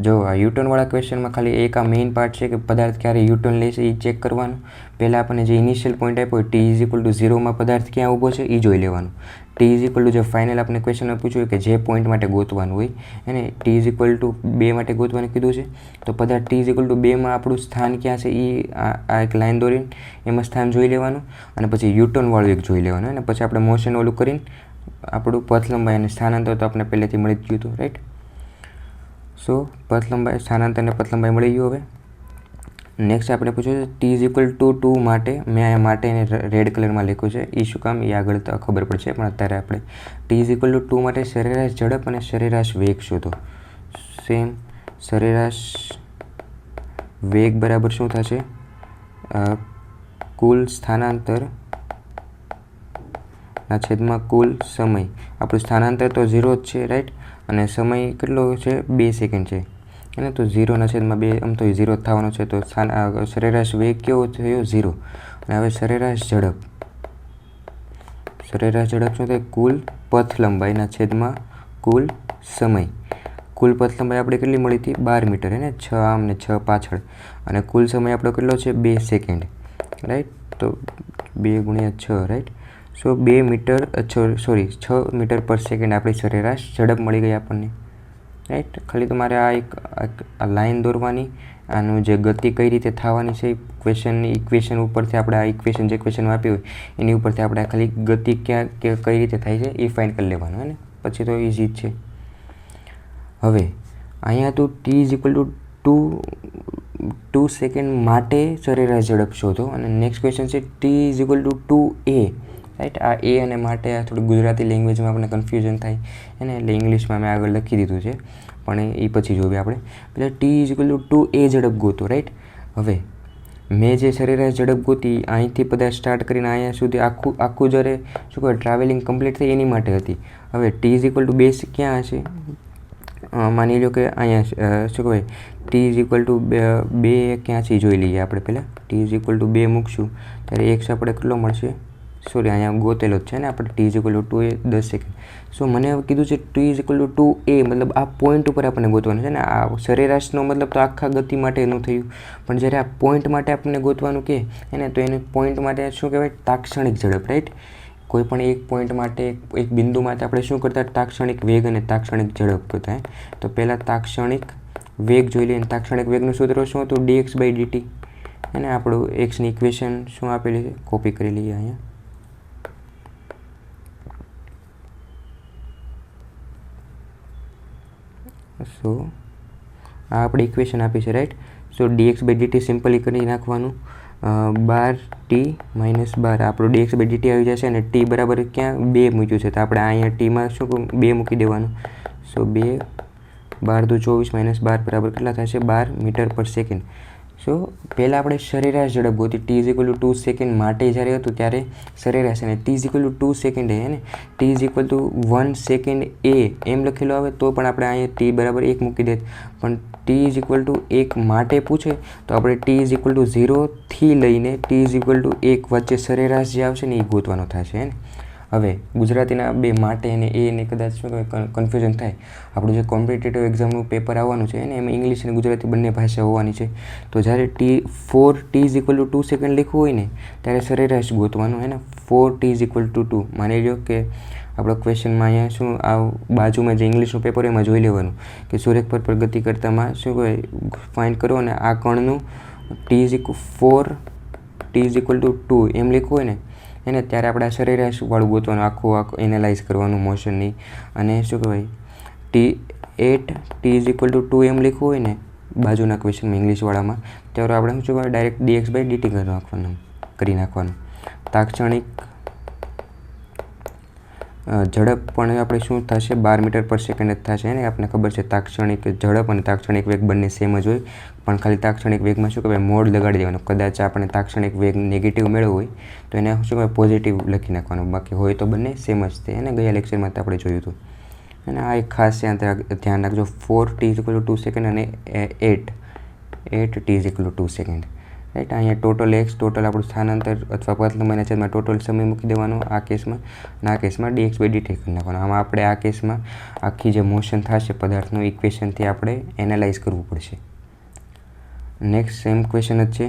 જો આ યુટર્નવાળા ક્વેશ્ચનમાં ખાલી એક આ મેઇન પાર્ટ છે કે પદાર્થ ક્યારે યુટર્ન લેશે એ ચેક કરવાનું. પહેલાં આપણને જે ઇનિશિયલ પોઈન્ટ આપ્યો ટી = 0માં પદાર્થ ક્યાં ઊભો છે એ જોઈ લેવાનું. ટી = જે ફાઇનલ આપણે ક્વેશ્ચનમાં પૂછ્યું કે જે પોઈન્ટ માટે ગોતવાનું હોય એને ટી = 2 માટે ગોતવાનું કીધું છે. તો પદાર્થ ટી = 2માં આપણું સ્થાન ક્યાં છે એ આ એક લાઇન દોરીને એમાં સ્થાન જોઈ લેવાનું અને પછી યુટર્નવાળું એક જોઈ લેવાનું અને પછી આપણે મોશન ઓલું કરીને આપણું પથ લંબાઈ અને સ્થાનાંતર તો આપણે પહેલેથી મળી જ ગયું હતું, રાઈટ. સો પથ લંબાઈ સ્થાનાંતર અને પથ લંબાઈ મળી ગયું. હવે નેક્સ્ટ આપણે પૂછ્યું છે ટી = 2 માટે. મેં અહીંયા માટે એને રેડ કલરમાં લખ્યું છે, એ શું કામ એ આગળ તો ખબર પડશે, પણ અત્યારે આપણે ટી = 2 માટે સરેરાશ ઝડપ અને સરેરાશ વેગ શોધો. સેમ સરેરાશ વેગ બરાબર શું થશે, કુલ સ્થાનાંતર ના છેદમાં કુલ સમય. આપણું સ્થાનાંતર તો 0 જ છે, રાઈટ, અને સમય કેટલો છે 2 સેકન્ડ છે એને. તો 0/2 આમ તો 0 જ થવાનો છે. તો સરેરાશ વેગ કેવો થયો 0. અને હવે સરેરાશ ઝડપ શું થાય કુલ પથ લંબાઈના છેદમાં કુલ સમય. કુલ પથ લંબાઈ આપણે કેટલી મળી હતી 12 મીટર હે ને, 6 આમ ને 6 પાછળ, અને કુલ સમય આપણો કેટલો છે 2 સેકન્ડ, રાઈટ. તો 2 × 6, રાઈટ. સો 2 મીટર 6 મીટર પર સેકન્ડ આપણી સરેરાશ ઝડપ મળી ગઈ આપણને, રાઈટ. ખાલી તમારે આ એક લાઇન દોરવાની, આનું જે ગતિ કઈ રીતે થવાની છે ક્વેશ્ચનની ઇક્વેશન ઉપરથી આપણે આ ઇક્વેશન જે ક્વેશ્ચનમાં આપ્યું હોય એની ઉપરથી આપણે ખાલી ગતિ ક્યાં કઈ રીતે થાય છે એ ફાઇન્ડ કરી લેવાનું હે ને. પછી તો ઇઝી જ છે. હવે અહીંયા તો ટી = 2 સેકન્ડ માટે સરેરાશ ઝડપ શોધો. અને નેક્સ્ટ ક્વેશ્ચન છે ટી = 2a, રાઈટ. આ એ અને માટે આ થોડું ગુજરાતી લેંગ્વેજમાં આપણને કન્ફ્યુઝન થાય એને, એટલે ઇંગ્લિશમાં મેં આગળ લખી દીધું છે, પણ એ પછી જોઈએ આપણે. એટલે ટી = 2a ઝડપ ગોતો, રાઈટ. હવે મેં જે સરેરાશ ઝડપ ગોતી અહીંથી પદાર્થ સ્ટાર્ટ કરીને અહીંયા સુધી આખું જ્યારે શું કહેવાય ટ્રાવેલિંગ કમ્પ્લીટ થઈ એની માટે હતી. હવે ટી = 2 ક્યાં હશે, માની લો કે અહીંયા શું કહેવાય ટી = 2 ક્યાં છે જોઈ લઈએ આપણે. પહેલાં ટી = 2 મૂકશું ત્યારે એક્સ આપણે કેટલો મળશે, સોરી અહીંયા ગોતેલો જ છે ને આપણે ટી = 2a 10 સેકન્ડ. સો મને હવે કીધું છે ટી = 2a મતલબ આ પોઈન્ટ ઉપર આપણને ગોતવાનું છે ને. આ સરેરાશનો મતલબ તો આખા ગતિ માટેનું થયું, પણ જ્યારે આ પોઈન્ટ માટે આપણને ગોતવાનું કે એને તો એને પોઈન્ટ માટે શું કહેવાય તાક્ષણિક ઝડપ, રાઈટ. કોઈ પણ એક પોઈન્ટ માટે એક બિંદુ માટે આપણે શું કરતા તાક્ષણિક વેગ અને તાક્ષણિક ઝડપ કરતા. તો પહેલાં તાક્ષણિક વેગ જોઈ લઈએ. તાક્ષણિક વેગનું સૂત્ર શું હતું dx/dt અને આપણું એક્સની ઇક્વેશન શું આપેલી છે કોપી કરી લઈએ અહીંયા. સો આ આપણી ઇક્વેશન આપી છે, રાઈટ. સો dx/dt સિમ્પલી કરી નાખવાનું, 12t - 12 આપણું dx/dt આવી જશે અને t બરાબર ક્યાં 2 મૂક્યું છે તો આપણે અહીંયા ટીમાં શું 2 મૂકી દેવાનું. સો 2 12 × 2 = 24 - 12 બરાબર કેટલા થશે 12 મીટર પર સેકન્ડ. સો પહેલાં આપણે સરેરાશ ઝડપ ગોતી, t=2 સેકન્ડ માટે જ્યારે હતું ત્યારે સરેરાશ, અને t=2 સેકન્ડ હે ને, t=1 સેકન્ડ એ એમ લખેલું આવે તો પણ આપણે અહીંયા t=1 મૂકી દેત, પણ t=1 માટે પૂછે તો આપણે t=0 થી લઈને t=1 વચ્ચે સરેરાશ જે આવશે ને એ ગોતવાનો થશે ને. હવે ગુજરાતીના બે માટે અને એને કદાચ શું કહેવાય કન્ફ્યુઝન થાય. આપણું જે કોમ્પિટિટિવ એક્ઝામનું પેપર આવવાનું છે ને એમાં ઇંગ્લિશ અને ગુજરાતી બંને ભાષા હોવાની છે. તો જ્યારે t=2 સેકન્ડ લખવું હોય ને ત્યારે સરેરાશ ગોતવાનું હે ને. 4t=2 માની લો કે આપણો ક્વેશ્ચનમાં અહીંયા શું આ બાજુમાં જે ઇંગ્લિશનું પેપર એમાં જોઈ લેવાનું કે સૂર્યપથ પર ગતિ કરતામાં શું કહેવાય ફાઇન્ડ કરો, અને આ કણનું t=2 એમ લખવું હોય ને એને ત્યારે આપણે આ સરેરાશવાળું ગોતવાનું, આખું એનાલાઇઝ કરવાનું મોશનની. અને શું કહેવાય t=2 એમ લખવું હોય ને બાજુના ક્વેશ્ચનમાં ઇંગ્લિશવાળામાં ત્યારે આપણે શું કહેવાય ડાયરેક્ટ dx/dt કરી નાખવાનું. તાક્ષણિક ઝડપ પણ આપણે શું થશે 12 મીટર પર સેકન્ડ જ થશે ને. આપણને ખબર છે તાક્ષણિક ઝડપ અને તાક્ષણિક વેગ બંને સેમ જ હોય, પણ ખાલી તાક્ષણિક વેગમાં શું કહેવાય મોડ લગાડી દેવાનું. કદાચ આપણે તાક્ષણિક વેગ નેગેટિવ મેળવવો હોય તો એને શું કહેવાય પોઝિટિવ લખી નાખવાનું, બાકી હોય તો બંને સેમ જ છે એને. ગયા લેક્ચરમાં તો આપણે જોયું હતું. અને આ એક ખાસ ધ્યાન રાખજો, 4t=2 સેકન્ડ અને 8t=2 સેકન્ડ, રાઈટ. અહીંયા ટોટલ x ટોટલ આપણું સ્થાનાંતર અથવા પથ લંબાઈના છેદમાં ટોટલ સમય મૂકી દેવાનો આ કેસમાં, અને આ કેસમાં dx/dt કરી નાખવાનું. આમાં આપણે આ કેસમાં આખી જે મોશન થશે પદાર્થનું ઇક્વેશનથી આપણે એનાલાઇઝ કરવું પડશે. નેક્સ્ટ સેમ ક્વેશ્ચન જ છે.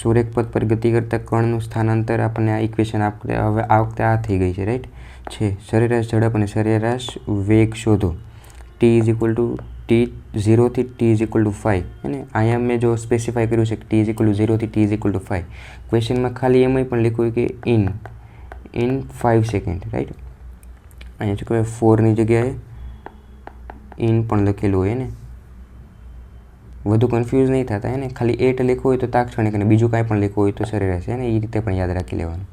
સૂર્યપથ પર ગતિ કરતા કણનું સ્થાનાંતર આપણને આ ઇક્વેશન આપણે હવે આ વખતે આ થઈ ગઈ છે, રાઈટ છે. સરેરાશ ઝડપ અને સરેરાશ વેગ શોધો. t=0 થી t=5 અને અહીંયા મેં જો સ્પેસિફાય કર્યું છે કે t=0 થી t=5. ક્વેશ્ચનમાં ખાલી એમ પણ લખ્યું કે ઇન 5 સેકન્ડ, રાઈટ. અહીંયા શું કહેવાય 4ની જગ્યાએ ઇન પણ લખેલું હોય ને, વધુ કન્ફ્યુઝ નહીં થતા એને. ખાલી 8 લખવું હોય તો તાક્ષણિક અને બીજું કાંઈ પણ લખવું હોય તો સરેરાશ છે ને, એ રીતે પણ યાદ રાખી લેવાનું.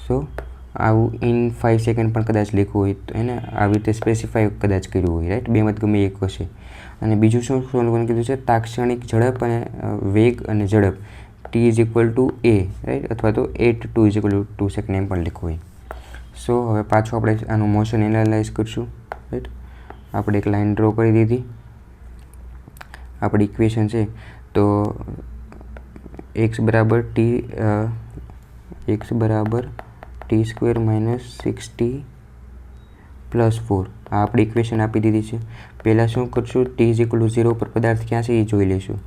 સો આવું ઇન 5 સેકન્ડ પણ કદાચ લખવું હોય તો એને આવી રીતે સ્પેસિફાય કદાચ કર્યું હોય, રાઈટ. બેમાં ગમે એક હશે. અને બીજું શું કીધું છે તાક્ષણિક ઝડપ અને વેગ અને ઝડપ t=a, રાઈટ, અથવા તો 8t=2 સેકન્ડ એમ પણ લખવું હોય. સો હવે પાછું આપણે આનું મોશન એનાલાઇઝ કરશું, રાઈટ. આપણે એક લાઇન ડ્રો કરી દીધી. આપણી ઇક્વેશન છે તો x બરાબર t² - 6t + 4 આ આપણી ઇક્વેશન આપી દીધી છે. પહેલાં શું કરશું, t=0 પર પદાર્થ ક્યાં છે એ જોઈ લઈશું.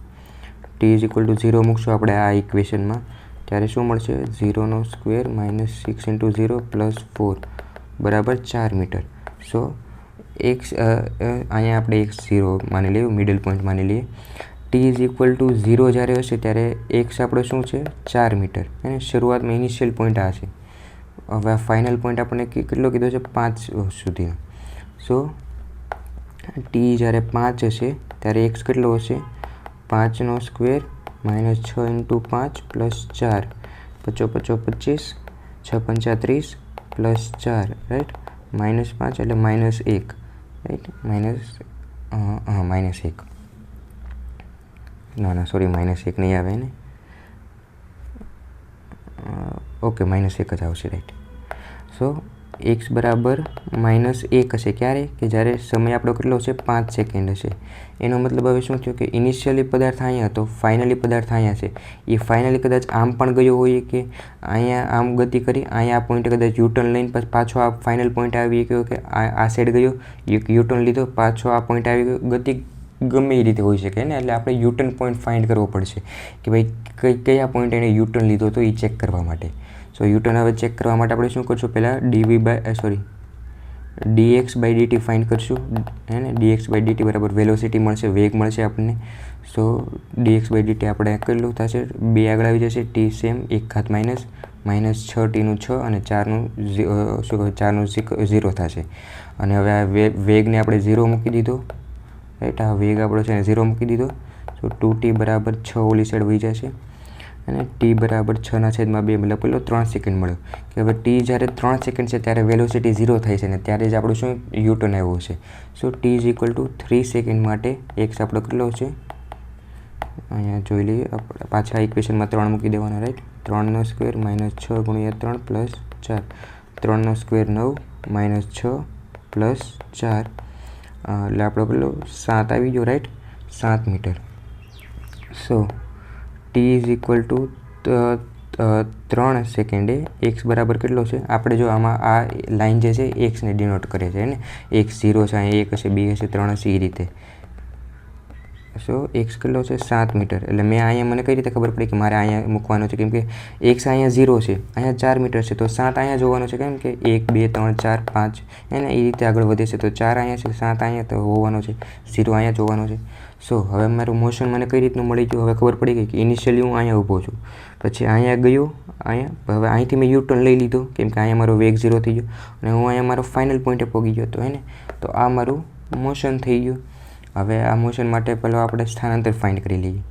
t=0 મૂકશું આપણે આ ઇક્વેશનમાં ત્યારે શું મળશે 0² - 6 × 0 + 4 બરાબર 4 મીટર. સો x અહીંયા આપણે x0 માની લઈએ, મિડલ પોઈન્ટ માની લઈએ. t=0 જ્યારે હશે ત્યારે x આપણો શું છે 4 મીટર અને શરૂઆતમાં ઇનિશિયલ પોઈન્ટ આ છે. હવે આ ફાઇનલ પોઈન્ટ આપણને કેટલો કીધો છે 5 સુધીનો. સો t જ્યારે 5 હશે ત્યારે x કેટલો હશે 5² - 6 × 5 + 4 = 25, 6 × 5 = 30 + 4, રાઈટ. -5 એટલે -1, રાઈટ. -1 ના સોરી -1 નહીં આવે ને, ઓકે -1 જ આવશે, રાઈટ. સો x બરાબર -1 હશે ક્યારે કે જ્યારે સમય આપણો કેટલો હશે 5 સેકન્ડ હશે. એનો મતલબ હવે શું થયું કે ઇનિશિયલી પદાર્થ અહીંયા હતો, ફાઇનલી પદાર્થ અહીંયા છે. એ ફાઇનલી કદાચ આમ પણ ગયો હોય કે અહીંયા આમ ગતિ કરી, અહીંયા આ પોઈન્ટ કદાચ યુટર્ન લઈને પછી પાછો આ ફાઇનલ પોઈન્ટ આવી ગયો કે આ સાઈડ ગયો, એક યુટર્ન લીધો, પાછો આ પોઈન્ટ આવી ગયો. ગતિ ગમે એ રીતે હોઈ શકે ને, એટલે આપણે યુટર્ન પોઈન્ટ ફાઇન્ડ કરવો પડશે કે ભાઈ કયા પોઈન્ટ એને યુટર્ન લીધો તો એ ચેક કરવા માટે. સો યુટર્ન હવે ચેક કરવા માટે આપણે શું કરશું, પહેલાં dx/dt ફાઇન્ડ કરશું હે ને. dx/dt બરાબર વેલોસિટી મળશે, વેગ મળશે આપણને. સો dx/dt આપણે કેટલું થશે 2 આગળ આવી જશે, t સેમ 1 -6t નું 6 અને 4નું શું કહેવાય 4નું 0 થશે. અને હવે આ વેગને આપણે 0 મૂકી દીધો, રાઈટ. આ વેગ આપણો છે ને 0 મૂકી દીધો. સો 2t બરાબર 6 ઓલી સાઈડ વહી જશે અને t બરાબર 6/2 મતલબ પેલો 3 સેકન્ડ મળ્યો કે હવે t જ્યારે 3 સેકન્ડ છે ત્યારે વેલોસિટી 0 થાય છે ને ત્યારે જ આપણું શું યુટર્ન આવ્યું છે. સો t = 3 સેકન્ડ માટે x આપણો કેટલો છે અહીંયા જોઈ લઈએ આપણે પાછા ઇક્વેશનમાં 3 મૂકી દેવાના રાઈટ 3 નો સ્ક્વેર -6 × 3 + 4 3 નો સ્ક્વેર 9 -6 + 4 એટલે આપણો પેલો 7 આવી ગયો રાઈટ 7 મીટર. સો t = 3 સેકન્ડે x બરાબર કેટલો છે આપણે જો આમાં આ લાઈન જે છે x ને ડિનોટ કરે છે ને x 0 છે અહીંયા 1 હશે 2 હશે 3 હશે એ રીતે. સો x કેટલો છે 7 મીટર એટલે મેં અહીંયા મને કઈ રીતે ખબર પડી કે મારે અહીંયા મૂકવાનો છે કેમ કે x અહીંયા 0 છે અહીંયા 4 મીટર છે તો 7 અહીંયા જોવાનો છે કેમ કે 1 2 3 4 5 એને એ રીતે આગળ વધે છે તો 4 અહીંયા છે 7 અહીંયા તો હોવાનો છે 0 અહીંયા જોવાનો છે. સો હવે મારું મોશન મને કઈ રીતનું મળી ગયું હવે ખબર પડી ગઈ કે ઇનિશિયલી હું અહીંયા ઊભો છું પછી અહીંયા ગયો અહીંયા હવે અહીંથી મેં યુ ટર્ન લઈ લીધો કેમ કે અહીંયા મારો વેગ 0 થઈ ગયો અને હું અહીંયા મારો ફાઇનલ પોઈન્ટે પહોંચી ગયો હતો હે ને તો આ મારું મોશન થઈ ગયું. હવે આ મોશન માટે પહેલાં આપણે સ્થાનાંતર ફાઇન્ડ કરી લઈએ.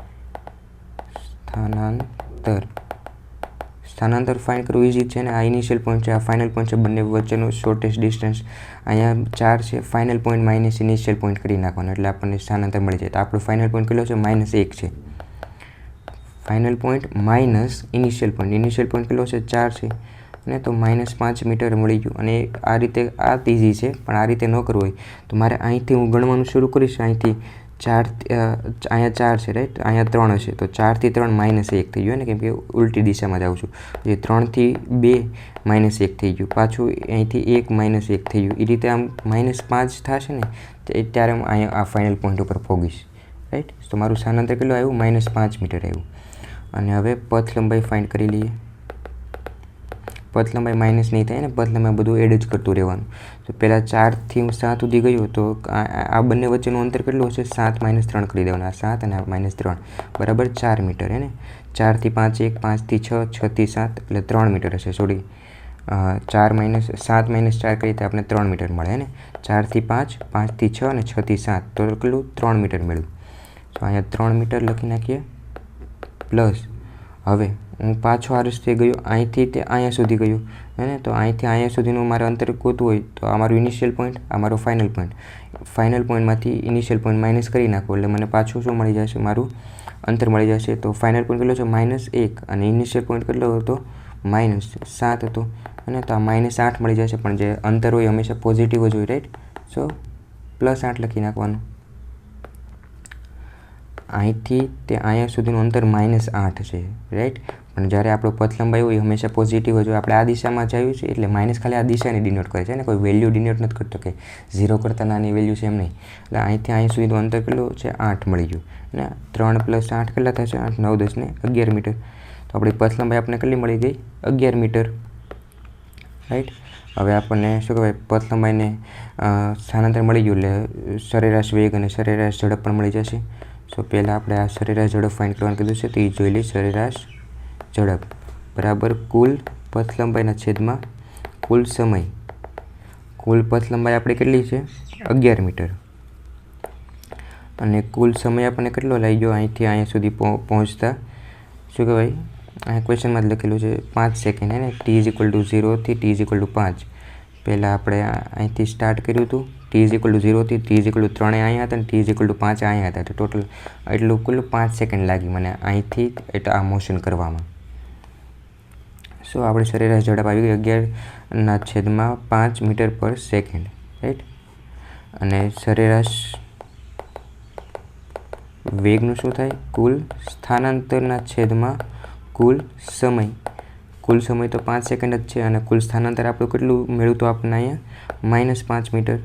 સ્થાનાંતર ફાઇન્ડ કરવું ઇઝી છે ને આ ઇનિશિયલ પોઈન્ટ છે આ ફાઇનલ પોઈન્ટ છે બંને વચ્ચેનો શોર્ટેસ્ટ ડિસ્ટન્સ અહીંયા 4 છે final point minus initial point કરી નાખવાનો એટલે આપણને સ્થાનાંતર મળી જાય. તો આપણો ફાઇનલ પોઈન્ટ કેટલો છે -1 છે. Final point minus initial point કેટલો છે 4 છે ને તો -5 મીટર મળી ગયું. અને આ રીતે આ ઇઝી છે પણ આ રીતે ન કરવું હોય તો મારે અહીંથી હું ગણવાનું શરૂ કરીશ અહીંથી 4 અહીંયા 4 છે રાઈટ અહીંયા 3 હશે તો 4 થી 3 -1 થઈ ગયું ને કેમ કે ઉલટી દિશામાં જાઉં છું જે 3 થી 2 -1 થઈ ગયું પાછું અહીંથી 1 -1 થઈ ગયું એ રીતે આમ -5 થશે ને ત્યારે હું અહીંયા આ ફાઇનલ પોઈન્ટ ઉપર પહોંચીશ રાઈટ. તો મારું સ્થાનાંતર કેટલું આવ્યું -5 મીટર આવ્યું. અને હવે પથ લંબાઈ ફાઇન્ડ કરી લઈએ. પથ લંબાઈ માઇનસ નહીં થાય ને પથ લંબાઈ બધું એડ જ કરતું રહેવાનું. તો પહેલાં 4 થી હું 7 સુધી ગયો તો આ બંને વચ્ચેનું અંતર કેટલું હશે 7 - 3 કરી દેવાનું આ 7 અને આ -3 બરાબર 4 મીટર હે ને 4 થી 5 1 5 થી 6 6 થી 7 એટલે 3 મીટર હશે સોરી 7 - 4 કરીએ તો આપણે 3 મીટર મળે ને 4 થી 5 5 થી 6 અને 6 થી 7 તો કેટલું 3 મીટર મળ્યું. તો અહીંયા 3 મીટર લખી નાખીએ પ્લસ હવે હું પાછો આ રસ્તે ગયો અહીંથી તે અહીંયા સુધી ગયો હે ને તો અહીંથી અહીંયા સુધીનું મારે અંતર ગોતવું હોય તો આ મારું ઇનિશિયલ પોઈન્ટ આ મારો ફાઇનલ પોઈન્ટમાંથી ઇનિશિયલ પોઈન્ટ માઇનસ કરી નાખો એટલે મને પાછું શું મળી જશે મારું અંતર મળી જશે. તો ફાઇનલ પોઈન્ટ કેટલો છે -1 અને ઇનિશિયલ પોઈન્ટ કેટલો હતો -7 હતો અને તો આ -8 મળી જશે પણ જે અંતર હોય હંમેશા પોઝિટિવ જ હોય રાઈટ. સો +8 લખી નાખવાનું. અહીંથી તે અહીંયા સુધીનું અંતર -8 છે રાઈટ પણ જ્યારે આપણો પથ લંબાઈ હોય હંમેશા પોઝિટિવ જ હોય આપણે આ દિશામાં જ આવ્યું છે એટલે માઇનસ ખાલી આ દિશાને ડિનોટ કરે છે ને કોઈ વેલ્યુ ડિનોટ નથી કરતો કે 0 કરતાં નાની વેલ્યુ છે એમ નહીં. એટલે અહીંથી અહીંયા સુધીનું અંતર કેટલું છે 8 મળી ગયું ને 3 + 8 કેટલા થશે 8 9 10 ને 11 મીટર. તો આપણી પથ લંબાઈ આપણને કેટલી મળી ગઈ 11 મીટર રાઈટ. હવે આપણને શું કહેવાય પથ લંબાઈને સ્થાનાંતર મળી ગયું એટલે સરેરાશ વેગ અને સરેરાશ ઝડપ પણ મળી જશે. સો પહેલાં આપણે આ સરેરાશ ઝડપ ફાઇન્ડ કરવાનું કીધું છે તો એ જોઈ લઈએ. સરેરાશ ઝડપ બરાબર કુલ પથ લંબાઈના છેદમાં કુલ સમય. કુલ પથ લંબાઈ આપણી કેટલી છે 11 મીટર અને કુલ સમય આપણને કેટલો લાગી ગયો અહીંથી અહીંયા સુધી પહોંચતા શું કહેવાય અહીંયા ક્વેશ્ચનમાં જ લખેલું છે 5 સેકન્ડ હે ને t = 0 થી t = 5. પહેલાં આપણે અહીંથી સ્ટાર્ટ કર્યું હતું t = 0 થી t = 3 અહીંયા હતા અને t = 5 અહીંયા હતા તો ટોટલ એટલું કુલ 5 સેકન્ડ લાગી મને અહીંથી એટલે આ મોશન કરવામાં. સો આપણે સરેરાશ ઝડપ આવી ગઈ 11/5 મીટર/સેકન્ડ રાઈટ. અને સરેરાશ વેગનું શું થાય કુલ સ્થાનાંતરના છેદમાં કુલ સમય. કુલ સમય તો 5 સેકન્ડ જ છે અને કુલ સ્થાનાંતર આપણું કેટલું મેળવ્યું તો આપણને અહીંયા -5 મીટર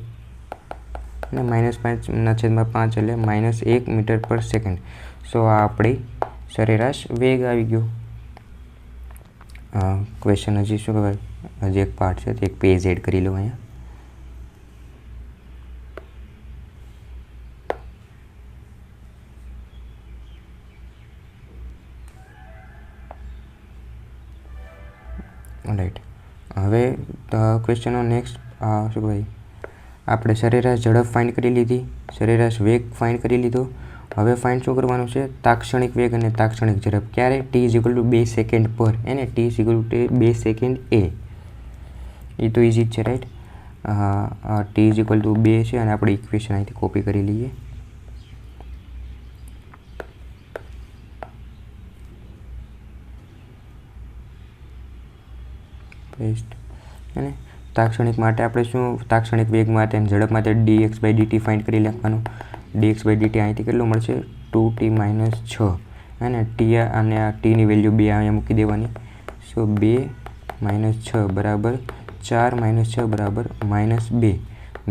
અને -5/5 એટલે -1 મીટર/સેકન્ડ. સો આ આપણી સરેરાશ વેગ આવી ગયો. ક્વેશ્ચન હજી શું કહેવાય હજી એક પાર્ટ છે તો એક પેજ એડ કરી લો અહીંયા. રાઈટ હવે ક્વેશ્ચનનો નેક્સ્ટ શું કહેવાય આપણે સરેરાશ ઝડપ ફાઇન્ડ કરી લીધી સરેરાશ વેગ ફાઇન્ડ કરી લીધો. હવે ફાઇન્ડ શું કરવાનું છે તાક્ષણિક વેગ અને તાક્ષણિક ઝડપ ક્યારે t = 2 સેકન્ડ પર એને t = 2 સેકન્ડ એ તો ઇઝી જ છે રાઈટ. t = 2 છે અને આપણે ઇક્વેશન અહીંથી કોપી કરી લઈએ. પેસ્ટ અને તાક્ષણિક માટે આપણે શું તાક્ષણિક વેગ માટે અને ઝડપ માટે dx/dt ફાઇન્ડ કરી લખવાનું. dx/dt અહીંથી કેટલું મળશે 2t - 6 અને t અને આ tની વેલ્યુ 2 અહીંયા મૂકી દેવાની. સો 2 - 6 બરાબર 4 - 6 બરાબર -2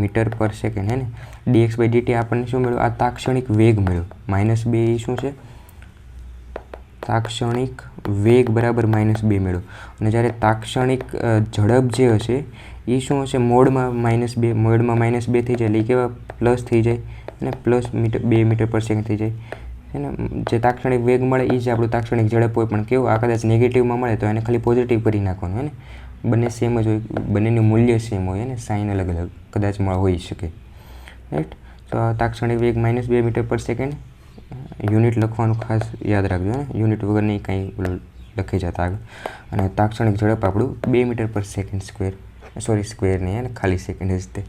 મીટર પર સેકન્ડ. હે ને dx/dt આપણને શું મળ્યું? આ તાક્ષણિક વેગ મળ્યો. -2 એ શું છે? તાક્ષણિક વેગ બરાબર -2 મેળવો. અને જ્યારે તાક્ષણિક ઝડપ જે હશે એ શું હશે? મોડમાં -2 મોડમાં -2 થઈ જાય એટલે કેવા પ્લસ થઈ જાય અને પ્લસ 2 મીટર પર સેકન્ડ થઈ જાય. છે ને જે તાક્ષણિક વેગ મળે એ જ આપણું તાક્ષણિક ઝડપ હોય. પણ કેવું આ કદાચ નેગેટિવમાં મળે તો એને ખાલી પોઝિટિવ કરી નાખવાનું. હે ને બંને સેમ જ હોય, બંનેનું મૂલ્ય સેમ હોય ને સાઇન અલગ અલગ કદાચ હોઈ શકે. રાઈટ. તો તાક્ષણિક વેગ -2 મીટર પર સેકન્ડ. યુનિટ લખવાનું ખાસ યાદ રાખજો. ને યુનિટ વગર નહીં કંઈ લખી જતા આગળ. અને તાક્ષણિક ઝડપ આપણું 2 મીટર પર સેકન્ડ સ્ક્વેર. સોરી સ્ક્વેર નહીં, અને ખાલી સેકન્ડ જ તે.